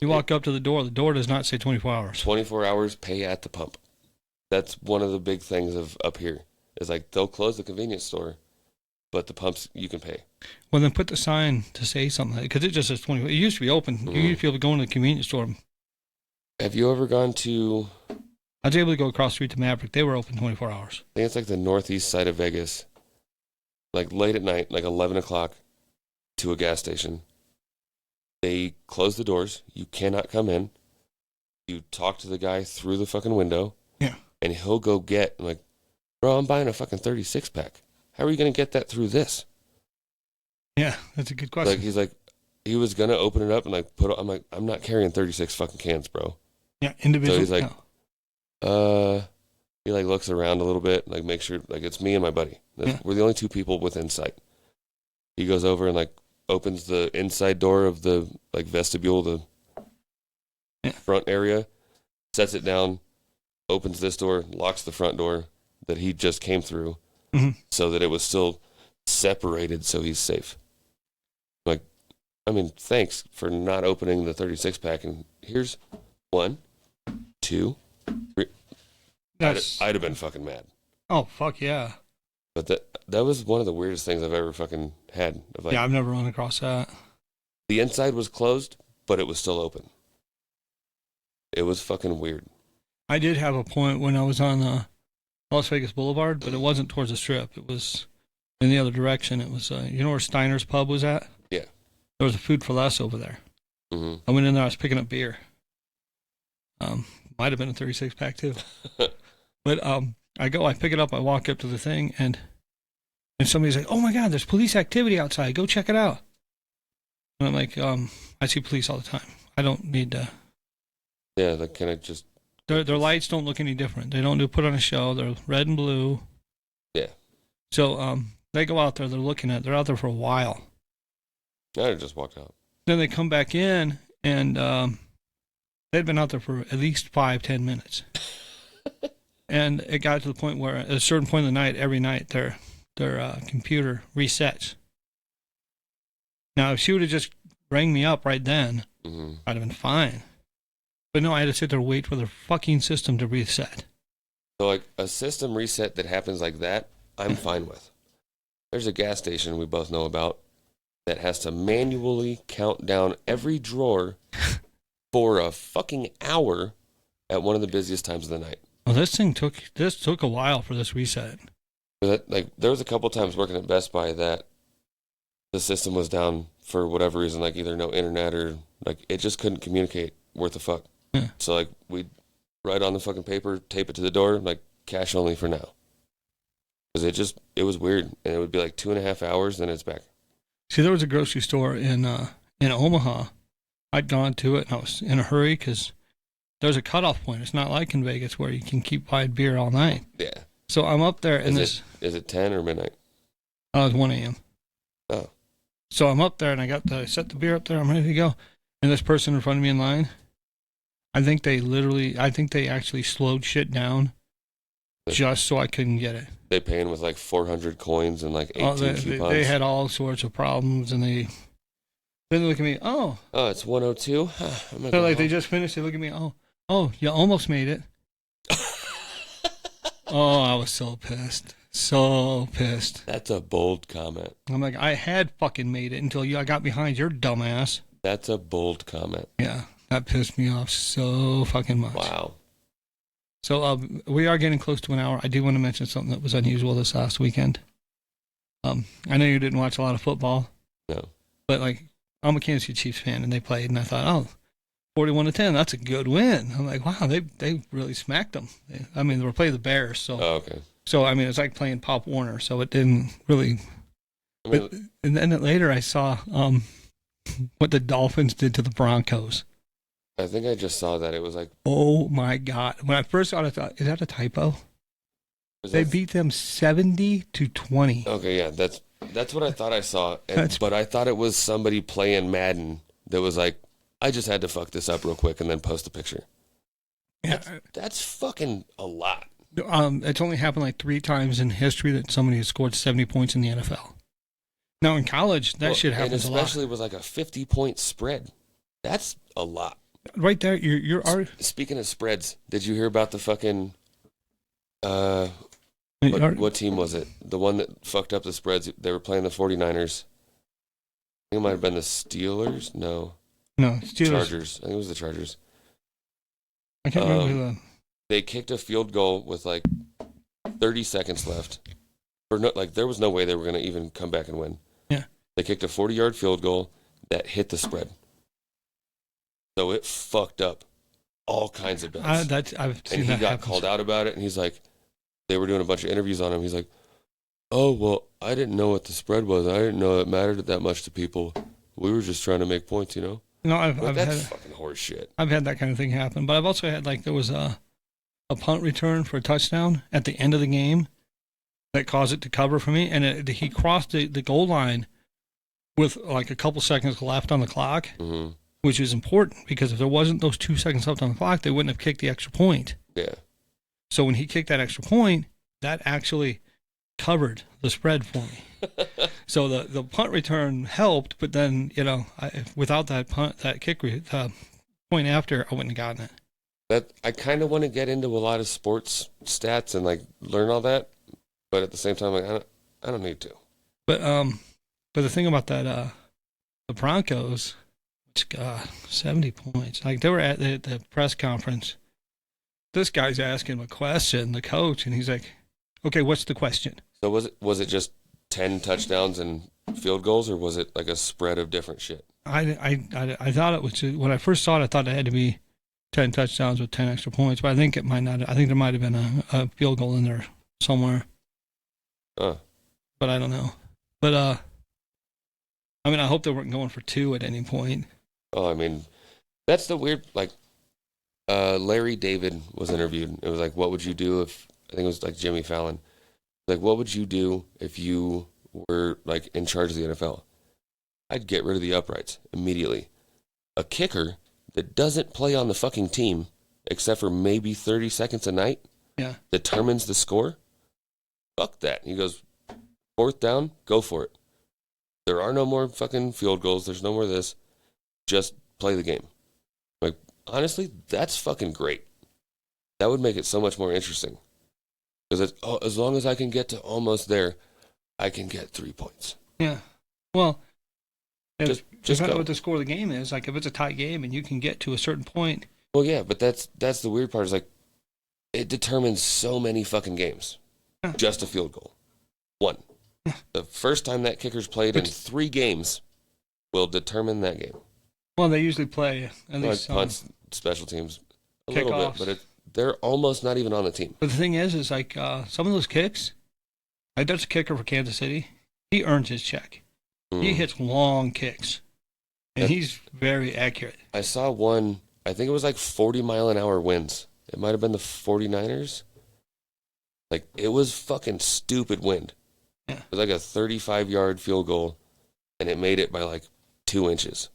You walk up to the door does not say 24 hours. 24 hours, pay at the pump. That's one of the big things of up here. Is like, they'll close the convenience store, but the pumps, you can pay. Well, then put the sign to say something, because it just says 24. It used to be open. You used to be able to go into the convenience store. Have you ever gone to... I was able to go across the street to Maverick. They were open 24 hours. I think it's like the northeast side of Vegas. Like, late at night, like 11 o'clock, to a gas station. They close the doors. You cannot come in. You talk to the guy through the fucking window. Yeah. And he'll go get, I'm like, bro, I'm buying a fucking 36 pack. How are you going to get that through this? Yeah, that's a good question. Like, he's like, he was going to open it up and like I'm like, I'm not carrying 36 fucking cans, bro. Yeah, individual. So he's like, he like looks around a little bit, like make sure, like it's me and my buddy. We're the only two people within sight. He goes over and like opens the inside door of the like vestibule, the front area, sets it down, opens this door, locks the front door that he just came through, so that it was still separated, so he's safe. Like, I mean, thanks for not opening the 36 pack. And here's 1, 2, 3. I'd have been fucking mad. Oh, fuck yeah. But that was one of the weirdest things I've ever fucking had. Of like, yeah, I've never run across that. The inside was closed, but it was still open. It was fucking weird. I did have a point when I was on Las Vegas Boulevard, but it wasn't towards the Strip. It was in the other direction. It was, you know where Steiner's Pub was at? Yeah. There was a Food for Less over there. Mm-hmm. I went in there, I was picking up beer. Might have been a 36 pack too. But I pick it up, I walk up to the thing, and somebody's like, oh my God, there's police activity outside. Go check it out. And I'm like, I see police all the time. I don't need to. Yeah, like, can I just... Their lights don't look any different. They don't put on a show. They're red and blue. Yeah. So they go out there, they're out there for a while. I just walked out. Then they come back in, and they'd been out there for at least 5-10 minutes. And it got to the point where at a certain point in the night, every night, their computer resets. Now, if she would have just rang me up right then, I'd have been fine. But no, I had to sit there and wait for the fucking system to reset. So, like, a system reset that happens like that, I'm fine with. There's a gas station we both know about that has to manually count down every drawer for a fucking hour at one of the busiest times of the night. Well, this took a while for this reset. Like, there was a couple times working at Best Buy that the system was down for whatever reason, like either no internet or like it just couldn't communicate worth a fuck. Yeah. So like we'd write on the fucking paper, tape it to the door, like cash only for now. Because it was weird, and it would be like 2.5 hours, then it's back. See, there was a grocery store in Omaha. I'd gone to it, and I was in a hurry because there's a cutoff point. It's not like in Vegas where you can keep buying beer all night. Yeah. So I'm up there, and is it 10 or midnight? It was 1 a.m. Oh. So I'm up there, and I set the beer up there. I'm ready to go, and this person in front of me in line, I think they actually slowed shit down just so I couldn't get it. They paying with like 400 coins and like 18 coupons. They had all sorts of problems, and then they look at me. Oh, it's 102. So like they just finished. They look at me. Oh, you almost made it. Oh, I was so pissed. So pissed. That's a bold comment. I'm like, I had fucking made it until I got behind your dumbass. That's a bold comment. Yeah, that pissed me off so fucking much. Wow. So we are getting close to an hour. I do want to mention something that was unusual this last weekend. I know you didn't watch a lot of football. No. But like, I'm a Kansas City Chiefs fan, and they played, and I thought, 41-10, that's a good win. I'm like, wow, they really smacked them. I mean, they were playing the Bears, so. Oh, okay. So I mean, it's like playing Pop Warner, so it didn't really. But, and then later, I saw what the Dolphins did to the Broncos. I think I just saw that. It was like, oh my God. When I first saw it, I thought, is that a typo? They beat them 70-20. Okay, yeah, that's what I thought I saw. But I thought it was somebody playing Madden that was like, I just had to fuck this up real quick and then post a picture. Yeah. That's fucking a lot. It's only happened like 3 times in history that somebody has scored 70 points in the NFL. Now in college, that shit happens a lot. And especially with like a 50-point spread. That's a lot. Right there, you're already... Speaking of spreads, did you hear about the fucking what team was it? The one that fucked up the spreads. They were playing the 49ers. I think it might have been the Steelers. No, Steelers. Chargers. I think it was the Chargers. I can't remember who They kicked a field goal with like 30 seconds left. Or no, like there was no way they were going to even come back and win. Yeah. They kicked a 40-yard field goal that hit the spread. So it fucked up all kinds of bets. I've seen and he that got happen. called out about it, and he's like, they were doing a bunch of interviews on him. He's like, oh, well, I didn't know what the spread was. I didn't know it mattered that much to people. We were just trying to make points, you know? No, I've that's had fucking horse shit. I've had that kind of thing happen, but I've also had like there was a punt return for a touchdown at the end of the game that caused it to cover for me, and he crossed the goal line with like a couple seconds left on the clock, which is important because if there wasn't those 2 seconds left on the clock, they wouldn't have kicked the extra point. Yeah. So when he kicked that extra point, that actually covered the spread for me. So the punt return helped, but then without that point after, I wouldn't have gotten it. I kind of want to get into a lot of sports stats and like learn all that, but at the same time, like I don't need to. But the thing about that, the Broncos, which got 70 points. Like they were at the press conference. This guy's asking him a question, the coach, and he's like, "Okay, what's the question?" So was it just 10 touchdowns and field goals, or was it like a spread of different shit? I thought it was when I first saw it, I thought it had to be 10 touchdowns with 10 extra points, but I think it might not. I think there might have been a field goal in there somewhere. But I don't know. But I mean, I hope they weren't going for 2 at any point. Oh, I mean, that's the weird, like, Larry David was interviewed. It was like, what would you do if, I think it was like Jimmy Fallon. Like, what would you do if you were, like, in charge of the NFL? I'd get rid of the uprights immediately. A kicker that doesn't play on the fucking team, except for maybe 30 seconds a night, determines the score? Fuck that. He goes, 4th down, go for it. There are no more fucking field goals. There's no more of this. Just play the game. Like, honestly, that's fucking great. That would make it so much more interesting. Because as long as I can get to almost there, I can get 3 points. Yeah. Well, just depending on what the score of the game is, like if it's a tight game and you can get to a certain point. Well, yeah, but that's the weird part is like, it determines so many fucking games. Yeah. Just a field goal. 1. Yeah. The first time that kicker's played in 3 games will determine that game. Well, they usually play at least punts, special teams, a little bit, but they're almost not even on the team. But the thing is like some of those kicks, like that's a kicker for Kansas City. He earns his check. He hits long kicks, and he's very accurate. I saw one, I think it was like 40-mile-an-hour winds. It might have been the 49ers. Like, it was fucking stupid wind. Yeah. It was like a 35-yard field goal, and it made it by like 2 inches.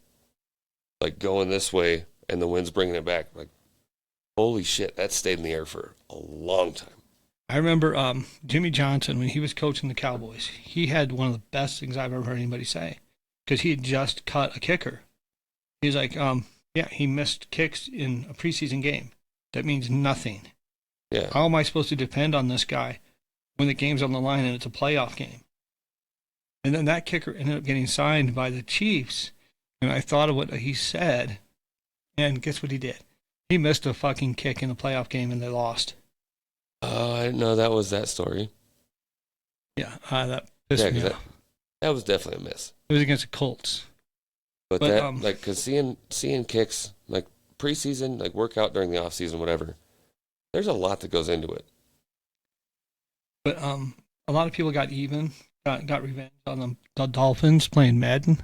Like, going this way, and the wind's bringing it back. Like, holy shit, that stayed in the air for a long time. I remember Jimmy Johnson, when he was coaching the Cowboys, he had one of the best things I've ever heard anybody say, because he had just cut a kicker. He was like, he missed kicks in a preseason game. That means nothing. Yeah. How am I supposed to depend on this guy when the game's on the line and it's a playoff game? And then that kicker ended up getting signed by the Chiefs, and I thought of what he said, and guess what he did? He missed a fucking kick in the playoff game, and they lost. Oh, I didn't know that was that story. Yeah, that pissed me off. That was definitely a miss. It was against the Colts. But that, like, because seeing kicks, like, preseason, like, workout during the off season, whatever, there's a lot that goes into it. But a lot of people got revenge on the Dolphins playing Madden.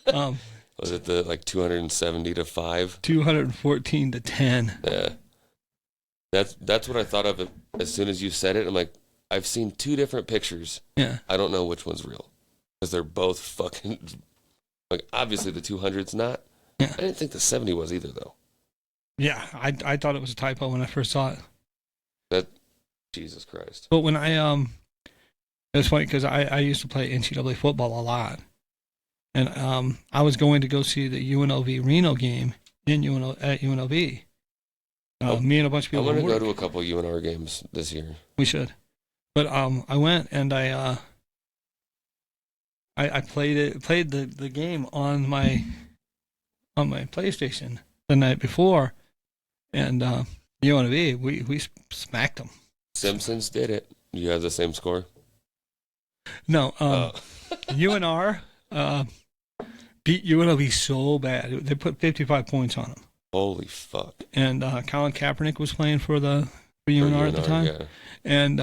Was it the, like, 270-5? 214-10. Yeah. That's what I thought of as soon as you said it. I'm like, I've seen 2 different pictures. Yeah. I don't know which one's real. Because they're both fucking... Like, obviously the 200's not. Yeah. I didn't think the 70 was either, though. Yeah, I thought it was a typo when I first saw it. That Jesus Christ. But when it was funny because I used to play NCAA football a lot. And I was going to go see the UNLV Reno game at UNLV. Me and a bunch of I people. want to go to a couple UNR games this year. We should. But I went and I played the game on my PlayStation the night before, and UNLV we smacked them. Simpsons did it. You have the same score? No, UNR beat UNLV so bad. They put 55 points on them. Holy fuck. And Colin Kaepernick was playing for UNR at the time. Yeah. And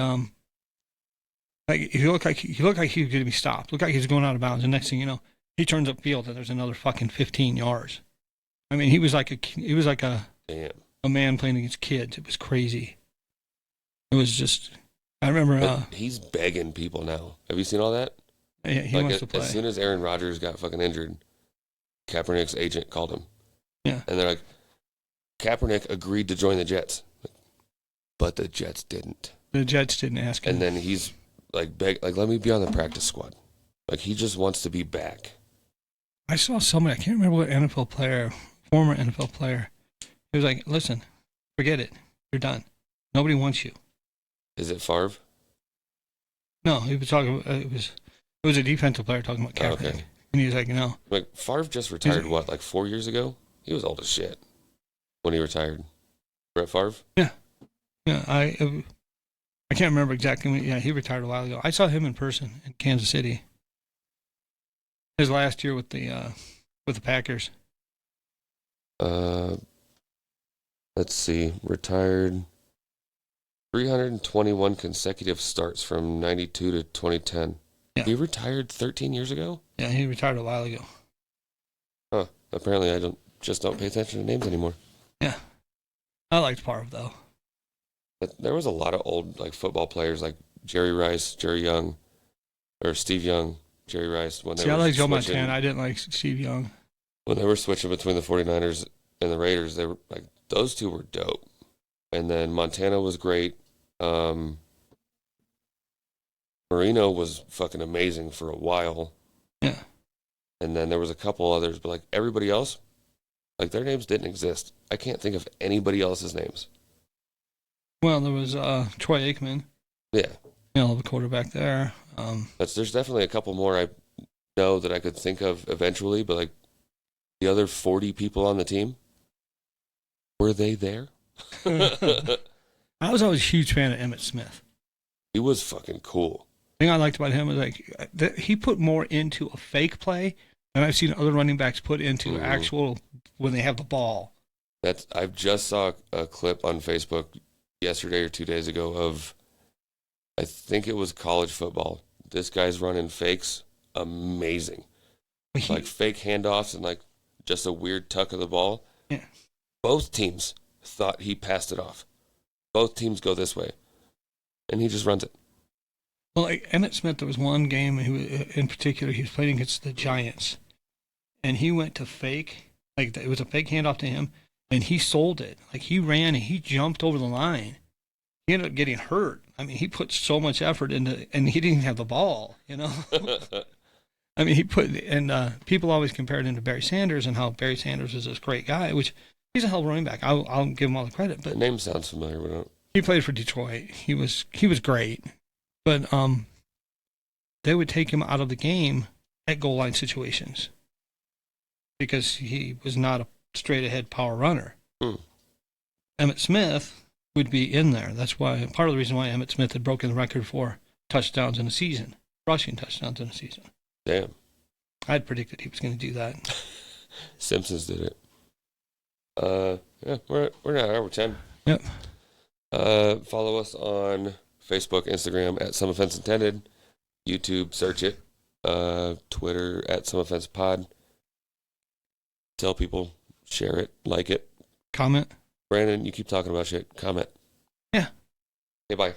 he looked like he was going to be stopped. Looked like he was going out of bounds. And next thing you know, he turns upfield and there's another fucking 15 yards. I mean, he was like a Damn. A man playing against kids. It was crazy. It was just. I remember. He's begging people now. Have you seen all that? Yeah, he wants to play. As soon as Aaron Rodgers got fucking injured, Kaepernick's agent called him. Yeah. And they're like, Kaepernick agreed to join the Jets, but the Jets didn't. The Jets didn't ask him. And then he's like, let me be on the practice squad. Like, he just wants to be back. I saw somebody, I can't remember what NFL player, former NFL player, he was like, listen, forget it. You're done. Nobody wants you. Is it Favre? No, he was talking, it was a defensive player talking about Kaepernick. Okay. And he was like, no. Like, Favre just retired, like 4 years ago? He was old as shit when he retired. Brett Favre? Yeah. Yeah, I can't remember exactly when. Yeah, he retired a while ago. I saw him in person in Kansas City. His last year with the Packers. Let's see. Retired 321 consecutive starts from 92 to 2010. Yeah. He retired 13 years ago? Yeah, he retired a while ago. Huh. Apparently I don't pay attention to names anymore. Yeah. I liked Favre though. But there was a lot of old like football players like Jerry Rice, Jerry Young, or Steve Young, Jerry Rice. When they I like Joe Montana. I didn't like Steve Young. When they were switching between the 49ers and the Raiders, they were like, those two were dope. And then Montana was great. Marino was fucking amazing for a while. Yeah. And then there was a couple others, but like everybody else, like their names didn't exist. I can't think of anybody else's names. Well, there was Troy Aikman. Yeah. The quarterback there. There's definitely a couple more I know that I could think of eventually, but like the other 40 people on the team, were they there? I was always a huge fan of Emmitt Smith. He was fucking cool. The thing I liked about him was like he put more into a fake play than I've seen other running backs put into actual when they have the ball. I just saw a clip on Facebook yesterday or 2 days ago of, I think it was college football. This guy's running fakes, amazing. Like fake handoffs and like just a weird tuck of the ball. Yeah. Both teams thought he passed it off. Both teams go this way, and he just runs it. Well, like Emmitt Smith, there was one game in particular he was playing against the Giants, and he went to fake, like it was a fake handoff to him, and he sold it. Like he ran and he jumped over the line. He ended up getting hurt. I mean, he put so much effort into, and he didn't have the ball, I mean, people always compared him to Barry Sanders and how Barry Sanders is this great guy, which he's a hell of a running back. I'll give him all the credit. But the name sounds familiar, but I don't. He played for Detroit. He was great, but they would take him out of the game at goal line situations because he was not a straight ahead power runner. Emmitt Smith would be in there. That's why part of the reason why Emmitt Smith had broken the record for touchdowns in a season, rushing touchdowns in a season. Damn. I'd predicted he was going to do that. Simpsons did it. Yeah, we're at hour 10. Yep. Follow us on Facebook, Instagram at Some Offense Intended, YouTube, search it, Twitter at Some Offense Pod. Tell people, share it, like it, comment. Brandon, you keep talking about shit. Comment. Yeah. Okay, bye.